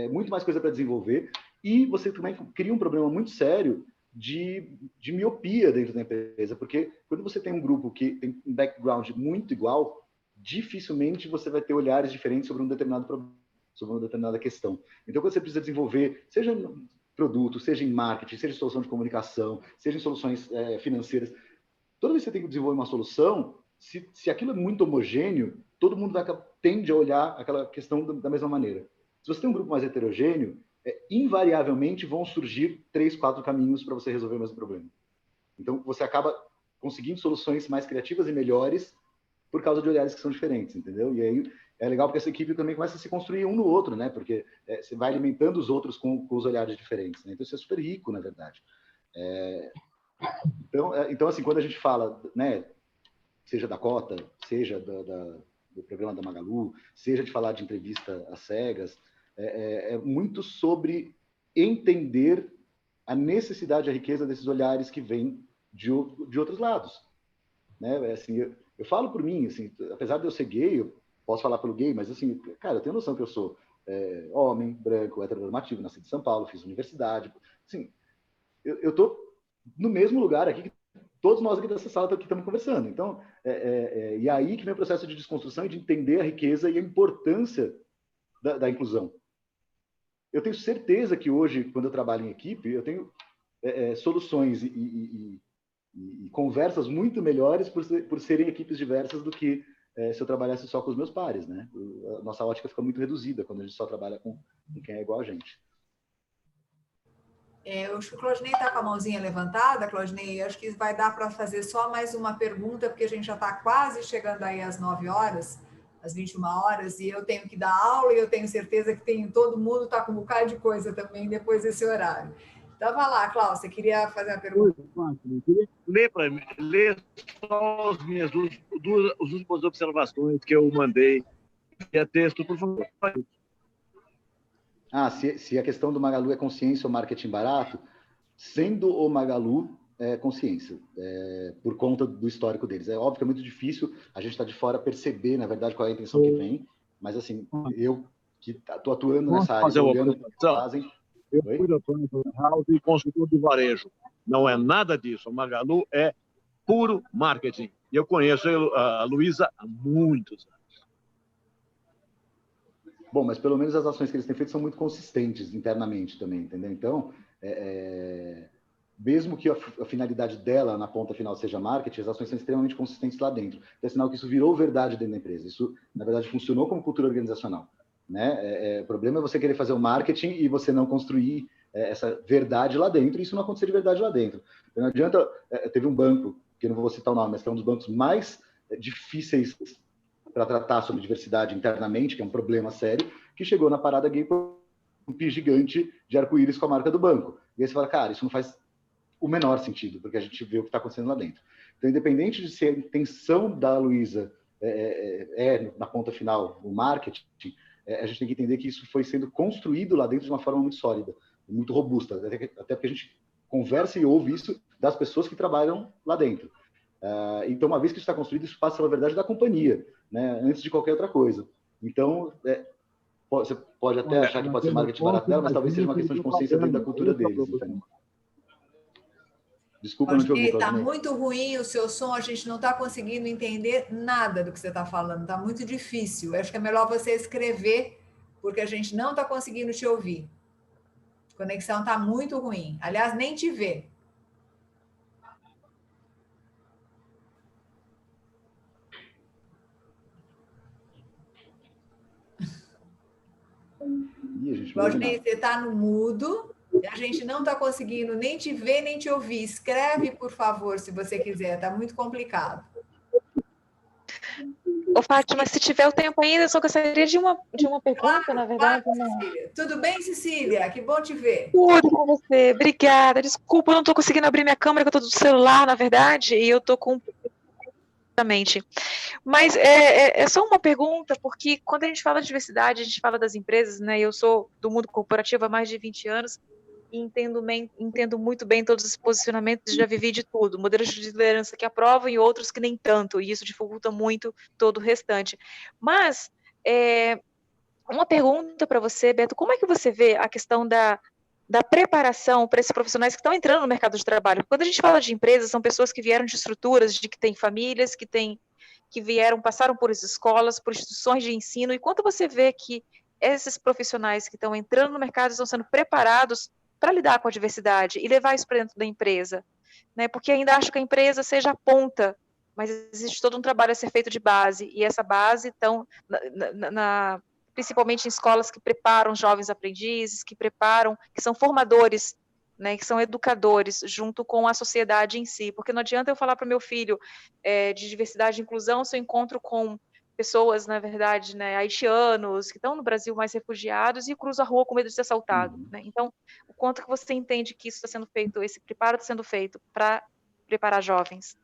muito mais coisa para desenvolver, e você também cria um problema muito sério de miopia dentro da empresa, porque quando você tem um grupo que tem um background muito igual, dificilmente você vai ter olhares diferentes sobre um determinado problema, sobre uma determinada questão. Então, quando você precisa desenvolver, seja em produto, seja em marketing, seja em solução de comunicação, seja em soluções financeiras, toda vez que você tem que desenvolver uma solução, se aquilo é muito homogêneo, todo mundo tende a olhar aquela questão da mesma maneira. Se você tem um grupo mais heterogêneo, invariavelmente vão surgir 3, 4 caminhos para você resolver o mesmo problema. Então, você acaba conseguindo soluções mais criativas e melhores por causa de olhares que são diferentes, entendeu? E aí é legal porque essa equipe também começa a se construir um no outro, né? Porque você vai alimentando os outros com os olhares diferentes, né? Então, isso é super rico, na verdade. Então, assim, quando a gente fala, né, seja da cota, seja do programa da Magalu, seja de falar de entrevista às cegas, é muito sobre entender a necessidade, a riqueza desses olhares que vêm de outros lados. Né? Assim, eu falo por mim, assim, apesar de eu ser gay, eu posso falar pelo gay, mas assim, cara, eu tenho noção que eu sou homem, branco, heteronormativo, nasci em São Paulo, fiz universidade. Assim, eu estou no mesmo lugar aqui que todos nós aqui dessa sala que estamos conversando. Então, e aí que vem o processo de desconstrução e de entender a riqueza e a importância da inclusão. Eu tenho certeza que hoje, quando eu trabalho em equipe, eu tenho soluções e conversas muito melhores por serem equipes diversas do que se eu trabalhasse só com os meus pares, né? A nossa ótica fica muito reduzida quando a gente só trabalha com quem é igual a gente. O Claudinei está com a mãozinha levantada. Claudinei, acho que vai dar para fazer só mais uma pergunta, porque a gente já está quase chegando aí às 9 horas, às 21 horas, e eu tenho que dar aula, e eu tenho certeza que todo mundo está com um bocado de coisa também depois desse horário. Então, vai lá, Cláudio, você queria fazer a pergunta? Lê só as últimas observações que eu mandei via texto, por favor. Se a questão do Magalu é consciência ou marketing barato, sendo o Magalu consciência, por conta do histórico deles. É óbvio que é muito difícil a gente estar de fora perceber, na verdade, qual é a intenção que vem, mas assim, eu que estou atuando nessa área, olhando o que fazem... Eu fui da Plano House e consultor de varejo. Não é nada disso. O Magalu é puro marketing. E eu conheço a Luísa há muitos anos. Bom, mas pelo menos as ações que eles têm feito são muito consistentes internamente também, entendeu? Então, mesmo que a finalidade dela na ponta final seja marketing, as ações são extremamente consistentes lá dentro. É sinal que isso virou verdade dentro da empresa. Isso, na verdade, funcionou como cultura organizacional. Né? O problema é você querer fazer o marketing e você não construir essa verdade lá dentro, e isso não acontecer de verdade lá dentro. Então, não adianta... teve um banco, que eu não vou citar o nome, mas que é um dos bancos mais difíceis para tratar sobre diversidade internamente, que é um problema sério, que chegou na parada gay com um pi gigante de arco-íris com a marca do banco. E aí você fala, cara, isso não faz o menor sentido, porque a gente vê o que está acontecendo lá dentro. Então, independente de se a intenção da Luísa na ponta final, o marketing, a gente tem que entender que isso foi sendo construído lá dentro de uma forma muito sólida, muito robusta, até porque a gente conversa e ouve isso das pessoas que trabalham lá dentro. Então, uma vez que isso está construído, isso passa pela verdade da companhia, né, antes de qualquer outra coisa. Então, você pode até achar que pode ser marketing barato dela, mas talvez seja uma questão de consciência dentro da cultura deles. Então. Desculpa, não te ouvi. Está muito ruim o seu som, a gente não está conseguindo entender nada do que você está falando, está muito difícil. Eu acho que é melhor você escrever, porque a gente não está conseguindo te ouvir. A conexão está muito ruim. Aliás, nem te vê. Claudinei, você está no mudo. A gente não está conseguindo nem te ver, nem te ouvir. Escreve, por favor, se você quiser. Está muito complicado. Ô, Fátima, se tiver o tempo ainda, eu só gostaria de uma pergunta, claro, na verdade. Claro, Cecília. Tudo bem, Cecília? Que bom te ver. Tudo com você. Obrigada. Desculpa, eu não estou conseguindo abrir minha câmera, que eu estou do celular, na verdade, e eu estou com... Mas é só uma pergunta, porque quando a gente fala de diversidade, a gente fala das empresas, né? Eu sou do mundo corporativo há mais de 20 anos, e entendo muito bem todos os posicionamentos, já vivi de tudo, modelos de liderança que aprovam e outros que nem tanto, e isso dificulta muito todo o restante. Mas, uma pergunta para você, Beto, como é que você vê a questão da preparação para esses profissionais que estão entrando no mercado de trabalho? Quando a gente fala de empresas, são pessoas que vieram de estruturas, que têm famílias, que passaram por escolas, por instituições de ensino, e quanto você vê que esses profissionais que estão entrando no mercado estão sendo preparados para lidar com a diversidade e levar isso para dentro da empresa, né? Porque ainda acho que a empresa seja a ponta, mas existe todo um trabalho a ser feito de base, e essa base estão principalmente em escolas que preparam jovens aprendizes, que são formadores, né, que são educadores, junto com a sociedade em si, porque não adianta eu falar para o meu filho de diversidade e inclusão se eu encontro com pessoas, na verdade, né, haitianos, que estão no Brasil mais refugiados e cruzam a rua com medo de ser assaltado, né? Então, o quanto que você entende que isso está sendo feito, esse preparo está sendo feito para preparar jovens?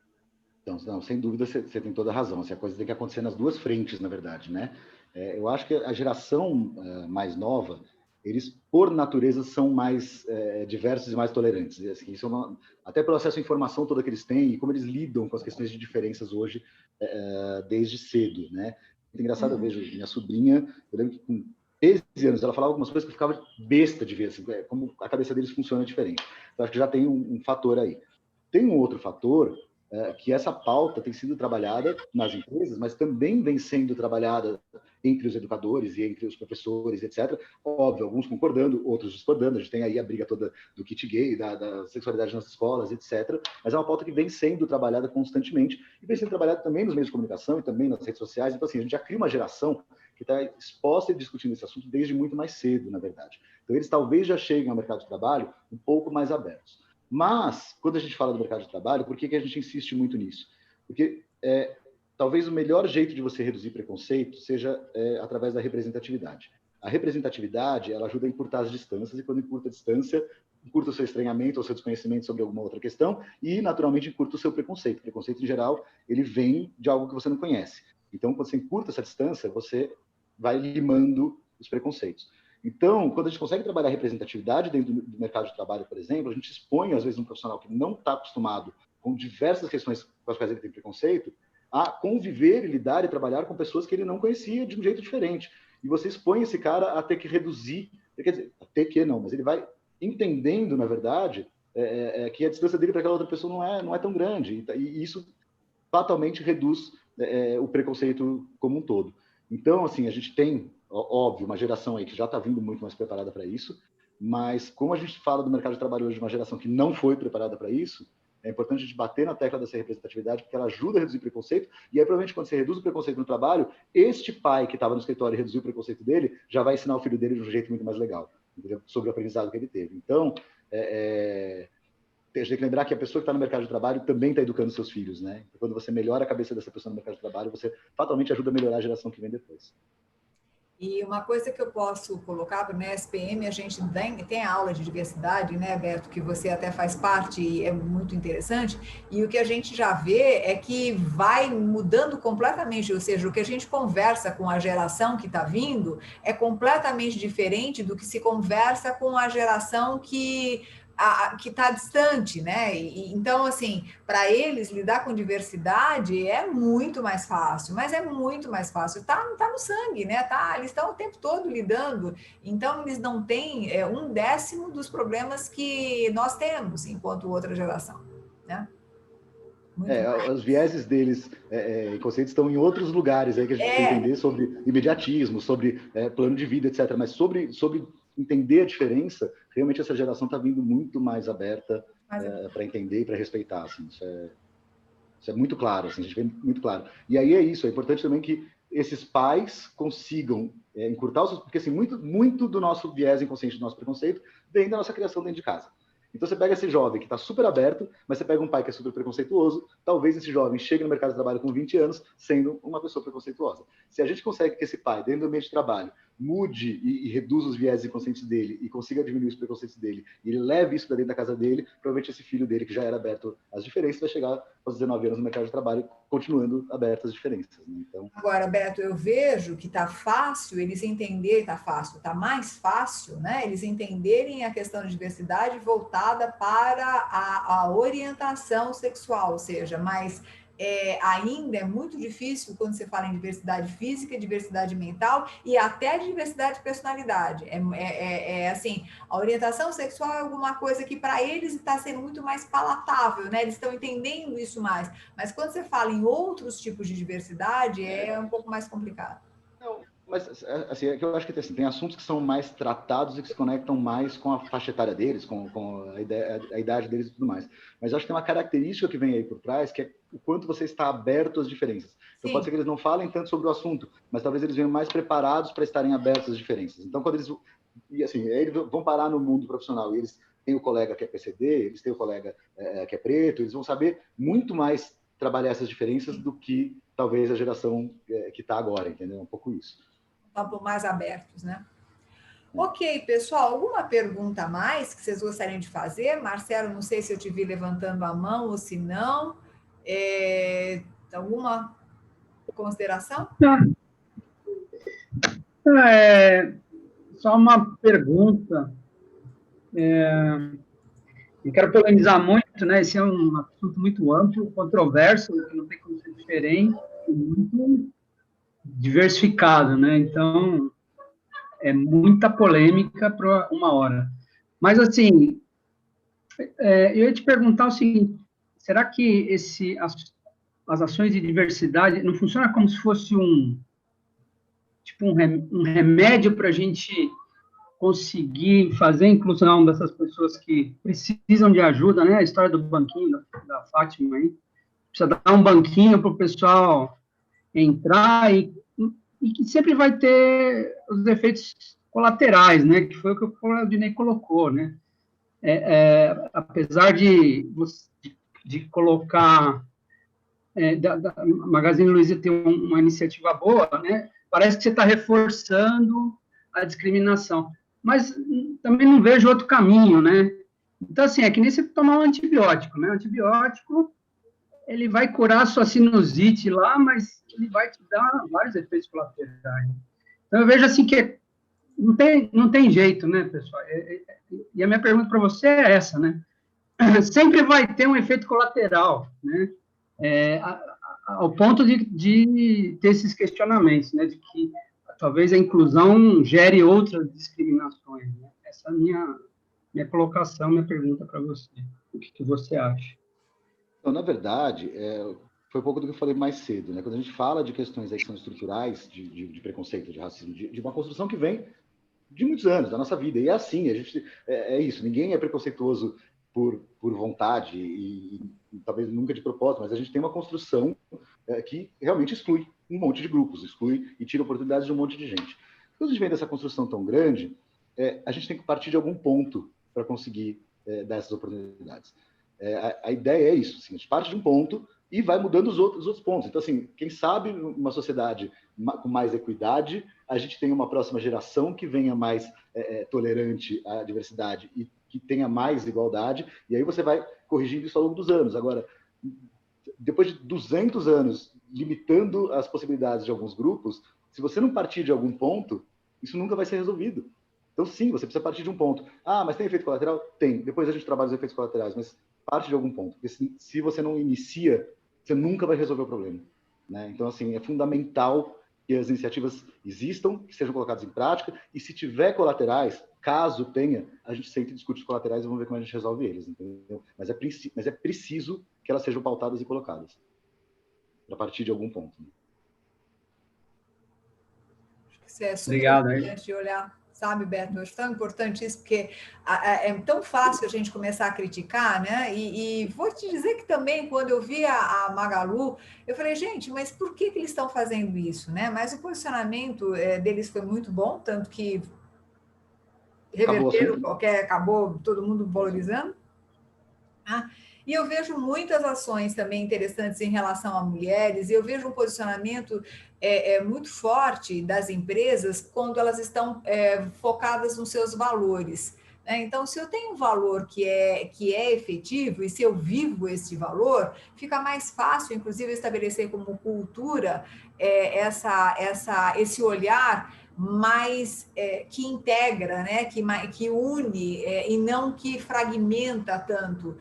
Então, não, sem dúvida, você tem toda a razão. Assim, a coisa tem que acontecer nas duas frentes, na verdade, né? Eu acho que a geração mais nova, eles, por natureza, são mais diversos e mais tolerantes. Assim, isso até pelo acesso à informação toda que eles têm e como eles lidam com as questões de diferenças hoje, desde cedo, né? Muito engraçado, eu vejo minha sobrinha, eu lembro que com 13 anos, ela falava algumas coisas que eu ficava besta de ver, assim, como a cabeça deles funciona diferente. Então, acho que já tem um fator aí. Tem um outro fator, que essa pauta tem sido trabalhada nas empresas, mas também vem sendo trabalhada entre os educadores e entre os professores, etc. Óbvio, alguns concordando, outros discordando. A gente tem aí a briga toda do kit gay, da sexualidade nas escolas, etc. Mas é uma pauta que vem sendo trabalhada constantemente e vem sendo trabalhada também nos meios de comunicação e também nas redes sociais. Então, assim, a gente já cria uma geração que está exposta e discutindo esse assunto desde muito mais cedo, na verdade. Então, eles talvez já cheguem ao mercado de trabalho um pouco mais abertos. Mas, quando a gente fala do mercado de trabalho, por que a gente insiste muito nisso? Porque talvez o melhor jeito de você reduzir preconceito seja através da representatividade. A representatividade, ela ajuda a encurtar as distâncias, e quando encurta a distância, encurta o seu estranhamento ou o seu desconhecimento sobre alguma outra questão, e, naturalmente, encurta o seu preconceito. O preconceito, em geral, ele vem de algo que você não conhece. Então, quando você encurta essa distância, você vai limando os preconceitos. Então, quando a gente consegue trabalhar a representatividade dentro do mercado de trabalho, por exemplo, a gente expõe, às vezes, um profissional que não está acostumado com diversas questões com as quais ele tem preconceito, a conviver, lidar e trabalhar com pessoas que ele não conhecia de um jeito diferente. E você expõe esse cara a ter que reduzir, quer dizer, a ter que não, mas ele vai entendendo, na verdade, que a distância dele para aquela outra pessoa não é tão grande. E isso fatalmente reduz o preconceito como um todo. Então, assim, a gente tem, óbvio, uma geração aí que já está vindo muito mais preparada para isso, mas como a gente fala do mercado de trabalho hoje de uma geração que não foi preparada para isso, é importante a gente bater na tecla dessa representatividade, porque ela ajuda a reduzir preconceito, e aí, provavelmente, quando você reduz o preconceito no trabalho, este pai que estava no escritório e reduziu o preconceito dele, já vai ensinar o filho dele de um jeito muito mais legal, entendeu? Sobre o aprendizado que ele teve. Então, a gente tem que lembrar que a pessoa que está no mercado de trabalho também está educando seus filhos, né? Então, quando você melhora a cabeça dessa pessoa no mercado de trabalho, você fatalmente ajuda a melhorar a geração que vem depois. E uma coisa que eu posso colocar para o SPM, a gente tem a aula de diversidade, né, Beto, que você até faz parte e é muito interessante, e o que a gente já vê é que vai mudando completamente, ou seja, o que a gente conversa com a geração que está vindo é completamente diferente do que se conversa com a geração que está distante, né? Então, assim, para eles lidar com diversidade é muito mais fácil, mas é muito mais fácil. Tá no sangue, né? Eles estão o tempo todo lidando. Então, eles não têm 1/10 dos problemas que nós temos enquanto outra geração, né? Os vieses deles e conceitos estão em outros lugares aí que a gente precisa entender sobre imediatismo, sobre plano de vida, etc. Mas sobre entender a diferença, realmente essa geração está vindo muito mais aberta para entender e para respeitar. Assim, isso é muito claro, assim, a gente vê muito claro. E aí é isso, é importante também que esses pais consigam encurtar os... Porque assim, muito do nosso viés inconsciente, do nosso preconceito, vem da nossa criação dentro de casa. Então você pega esse jovem que está super aberto, mas você pega um pai que é super preconceituoso, talvez esse jovem chegue no mercado de trabalho com 20 anos sendo uma pessoa preconceituosa. Se a gente consegue que esse pai, dentro do ambiente de trabalho, mude e reduza os viés inconscientes dele e consiga diminuir os preconceitos dele, e ele leve isso para dentro da casa dele, provavelmente esse filho dele, que já era aberto às diferenças, vai chegar aos 19 anos no mercado de trabalho continuando aberto às diferenças. Né? Então... Agora, Beto, eu vejo que está fácil eles entenderem, está mais fácil, né? Eles entenderem a questão de diversidade voltada para a orientação sexual, ou seja, mas ainda é muito difícil quando você fala em diversidade física, diversidade mental e até diversidade de personalidade. Assim, a orientação sexual é alguma coisa que para eles está sendo muito mais palatável, né? Eles estão entendendo isso mais. Mas quando você fala em outros tipos de diversidade, é um pouco mais complicado. Não, mas assim, eu acho que assim, tem assuntos que são mais tratados e que se conectam mais com a faixa etária deles, com a idade deles e tudo mais. Mas eu acho que tem uma característica que vem aí por trás, que é o quanto você está aberto às diferenças. Então, Sim. Pode ser que eles não falem tanto sobre o assunto, mas talvez eles venham mais preparados para estarem abertos às diferenças. Então, quando eles... E assim, eles vão parar no mundo profissional e eles têm o colega que é PCD, eles têm o colega que é preto, eles vão saber muito mais trabalhar essas diferenças do que talvez a geração que está agora, entendeu? É um pouco isso. Mais abertos, né? Ok, pessoal, alguma pergunta a mais que vocês gostariam de fazer? Marcelo, não sei se eu te vi levantando a mão ou se não. Alguma consideração? Só uma pergunta. Não quero polemizar muito, né? Esse é um assunto muito amplo, controverso, que não tem como ser diferente, e muito diversificado, né? Então, é muita polêmica para uma hora. Mas, assim, eu ia te perguntar o seguinte, será que as ações de diversidade não funcionam como se fosse um remédio para a gente conseguir fazer a inclusão dessas pessoas que precisam de ajuda, né? A história do banquinho da Fátima aí, precisa dar um banquinho para o pessoal entrar e que sempre vai ter os efeitos colaterais, né? Que foi o que o Claudinei colocou, né? Apesar de colocar a Magazine Luiza ter uma iniciativa boa, né? Parece que você está reforçando a discriminação. Mas também não vejo outro caminho, né? Então, assim, é que nem você tomar um antibiótico, né? O antibiótico, ele vai curar a sua sinusite lá, mas ele vai te dar vários efeitos colaterais. Então, eu vejo, assim, que não tem jeito, né, pessoal? E a minha pergunta para você é essa, né? Sempre vai ter um efeito colateral, né? Ao ponto de ter esses questionamentos, né? De que talvez a inclusão gere outras discriminações. Né? Essa é a minha colocação, minha pergunta para você. O que você acha? Então, na verdade, foi um pouco do que eu falei mais cedo. Né? Quando a gente fala de questões aí que são estruturais, de preconceito, de racismo, de uma construção que vem de muitos anos, da nossa vida. E é assim, é isso. Ninguém é preconceituoso por vontade e talvez nunca de propósito, mas a gente tem uma construção que realmente exclui um monte de grupos, exclui e tira oportunidades de um monte de gente. Quando a gente vem dessa construção tão grande, a gente tem que partir de algum ponto para conseguir dar essas oportunidades. A ideia é isso, assim, a gente parte de um ponto e vai mudando os outros pontos. Então, assim, quem sabe numa sociedade com mais equidade, a gente tem uma próxima geração que venha mais tolerante à diversidade e que tenha mais igualdade, e aí você vai corrigindo isso ao longo dos anos. Agora, depois de 200 anos limitando as possibilidades de alguns grupos, se você não partir de algum ponto, isso nunca vai ser resolvido. Então, sim, você precisa partir de um ponto. Ah, mas tem efeito colateral? Tem. Depois a gente trabalha os efeitos colaterais, mas parte de algum ponto. Porque se você não inicia, você nunca vai resolver o problema. Né? Então, assim, é fundamental que as iniciativas existam, que sejam colocadas em prática, e se tiver colaterais, caso tenha, a gente senta e discute os colaterais e vamos ver como a gente resolve eles. Entendeu? Mas é preciso que elas sejam pautadas e colocadas, a partir de algum ponto. Acho que isso é super Obrigado, importante de olhar, sabe, Beto? Eu acho tão importante isso, porque é tão fácil a gente começar a criticar, né? E vou te dizer que também, quando eu vi a Magalu, eu falei, gente, mas por que eles estão fazendo isso, né? Mas o posicionamento deles foi muito bom, tanto que reverteram, acabou todo mundo valorizando. E eu vejo muitas ações também interessantes em relação a mulheres, e eu vejo um posicionamento muito forte das empresas quando elas estão focadas nos seus valores. Né? Então, se eu tenho um valor que é efetivo, e se eu vivo esse valor, fica mais fácil, inclusive, estabelecer como cultura esse olhar mais que integra, né? que une e não que fragmenta tanto.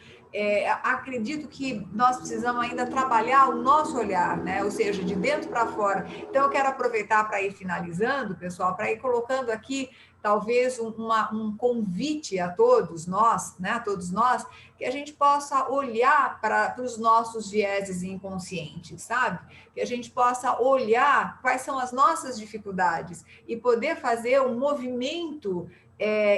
Acredito que nós precisamos ainda trabalhar o nosso olhar, né? Ou seja, de dentro para fora. Então, eu quero aproveitar para ir finalizando, pessoal, para ir colocando aqui talvez um convite a todos nós, né? A todos nós, que a gente possa olhar para os nossos vieses inconscientes, sabe? Que a gente possa olhar quais são as nossas dificuldades e poder fazer um movimento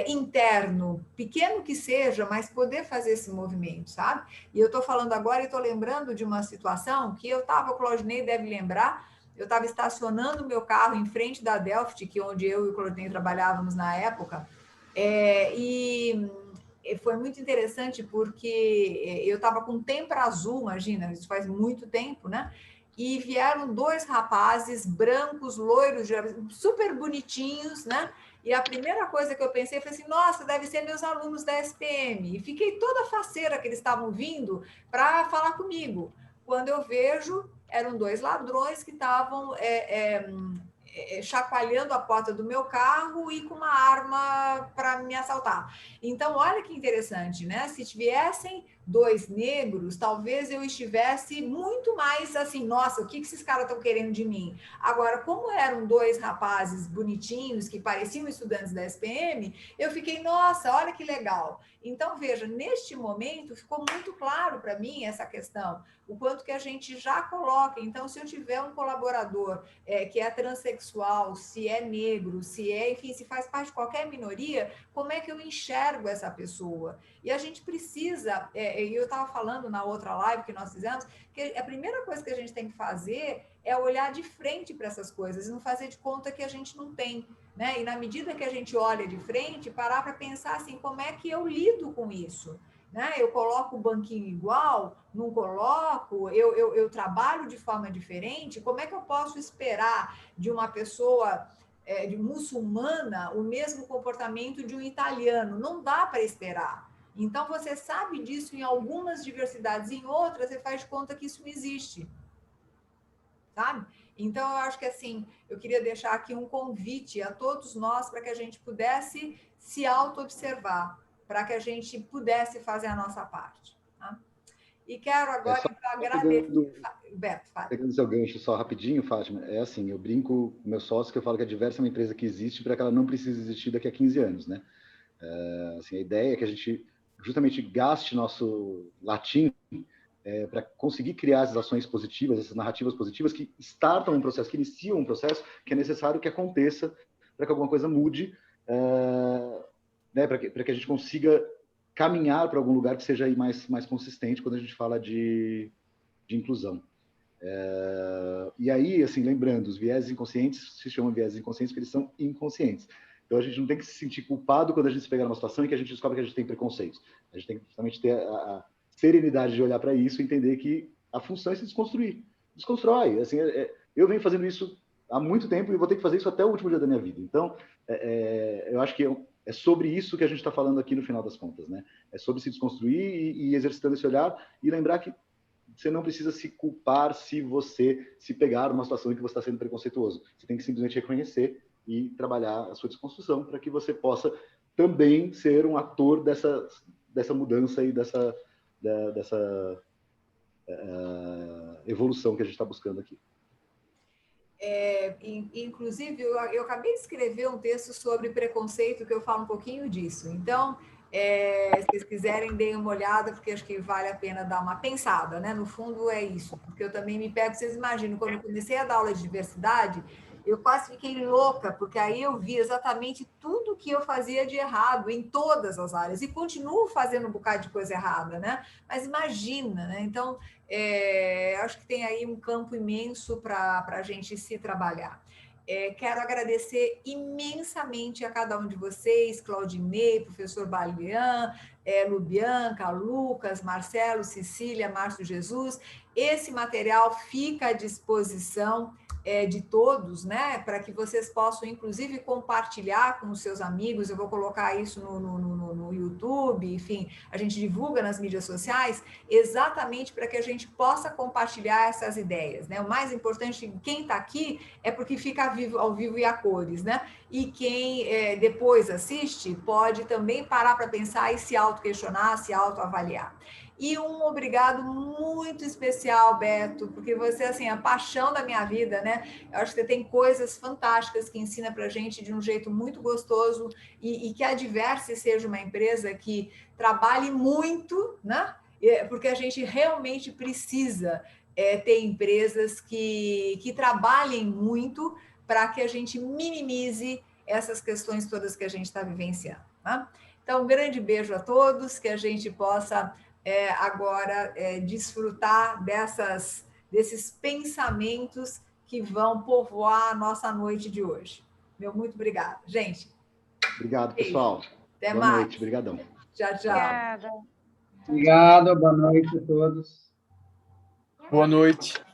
interno, pequeno que seja, mas poder fazer esse movimento, sabe? E eu estou falando agora e estou lembrando de uma situação que eu estava, o Claudinei deve lembrar, eu estava estacionando o meu carro em frente da Delft, onde eu e o Claudinei trabalhávamos na época, e foi muito interessante porque eu estava com tempra azul, imagina, isso faz muito tempo, né? E vieram 2 rapazes brancos, loiros, super bonitinhos, né? E a primeira coisa que eu pensei foi assim, nossa, deve ser meus alunos da SPM. E fiquei toda faceira que eles estavam vindo para falar comigo. quando eu vejo, eram 2 ladrões que estavam chacoalhando a porta do meu carro e com uma arma para me assaltar. Então, olha que interessante, né? Se viessem 2 negros, talvez eu estivesse muito mais assim, nossa, o que esses caras estão querendo de mim? Agora, como eram 2 rapazes bonitinhos, que pareciam estudantes da SPM, eu fiquei, nossa, olha que legal. Então, veja, neste momento ficou muito claro para mim essa questão, o quanto que a gente já coloca. Então, se eu tiver um colaborador que é transexual, se é negro, enfim, se faz parte de qualquer minoria, como é que eu enxergo essa pessoa? E a gente precisa, eu estava falando na outra live que nós fizemos, que a primeira coisa que a gente tem que fazer é olhar de frente para essas coisas, e não fazer de conta que a gente não tem, né? E na medida que a gente olha de frente, parar para pensar assim, como é que eu lido com isso? Né? Eu coloco o banquinho igual, não coloco, eu trabalho de forma diferente, como é que eu posso esperar de uma pessoa de muçulmana o mesmo comportamento de um italiano? Não dá para esperar. Então, você sabe disso em algumas diversidades, em outras você faz de conta que isso não existe. Sabe? Então, eu acho que assim, eu queria deixar aqui um convite a todos nós para que a gente pudesse se auto-observar, para que a gente pudesse fazer a nossa parte. Tá? E quero agora agradecer. Beto, fala. Pegando seu gancho só rapidinho, Fátima, é assim, eu brinco com meu sócio que eu falo que a Diversa é uma empresa que existe para que ela não precise existir daqui a 15 anos, né? Assim, a ideia é que a gente justamente gaste nosso latim para conseguir criar essas ações positivas, essas narrativas positivas que startam um processo, que iniciam um processo que é necessário que aconteça para que alguma coisa mude, né, para que a gente consiga caminhar para algum lugar que seja aí mais consistente quando a gente fala de inclusão. E aí, assim, lembrando, os vieses inconscientes se chamam vieses inconscientes porque eles são inconscientes. Então, a gente não tem que se sentir culpado quando a gente se pega numa situação em que a gente descobre que a gente tem preconceitos. A gente tem que justamente ter a serenidade de olhar para isso e entender que a função é se desconstruir. Desconstrói. Assim, eu venho fazendo isso há muito tempo e vou ter que fazer isso até o último dia da minha vida. Então, eu acho que é sobre isso que a gente está falando aqui no final das contas, né? É sobre se desconstruir e exercitando esse olhar e lembrar que você não precisa se culpar se você se pegar numa situação em que você está sendo preconceituoso. Você tem que simplesmente reconhecer e trabalhar a sua desconstrução para que você possa também ser um ator dessa mudança e dessa evolução que a gente está buscando aqui. Inclusive, eu acabei de escrever um texto sobre preconceito, que eu falo um pouquinho disso. Então, se vocês quiserem, deem uma olhada, porque acho que vale a pena dar uma pensada, né? No fundo, é isso. Porque eu também me pego, vocês imaginam, quando eu comecei a dar aula de diversidade, eu quase fiquei louca, porque aí eu vi exatamente tudo que eu fazia de errado em todas as áreas, e continuo fazendo um bocado de coisa errada, né? Mas imagina, né? Então, acho que tem aí um campo imenso para a gente se trabalhar. Quero agradecer imensamente a cada um de vocês, Claudinei, professor Balian, Lubianca, Lucas, Marcelo, Cecília, Márcio Jesus. Esse material fica à disposição de todos, né, para que vocês possam, inclusive, compartilhar com os seus amigos. Eu vou colocar isso no YouTube, enfim, a gente divulga nas mídias sociais, exatamente para que a gente possa compartilhar essas ideias, né? O mais importante, quem está aqui, é porque fica ao vivo e a cores, né? E quem depois assiste, pode também parar para pensar e se auto-questionar, se auto-avaliar. E um obrigado muito especial, Beto, porque você, assim, a paixão da minha vida, né? Eu acho que você tem coisas fantásticas que ensina para a gente de um jeito muito gostoso e que a Diverse seja uma empresa que trabalhe muito, né? Porque a gente realmente precisa ter empresas que trabalhem muito para que a gente minimize essas questões todas que a gente está vivenciando. Tá? Então, um grande beijo a todos, que a gente possa agora desfrutar desses pensamentos que vão povoar a nossa noite de hoje. Meu muito obrigada. Gente. Obrigado, pessoal. Até boa mais. Noite. Obrigadão. Tchau, tchau. Obrigada. Obrigado, boa noite a todos. Boa noite.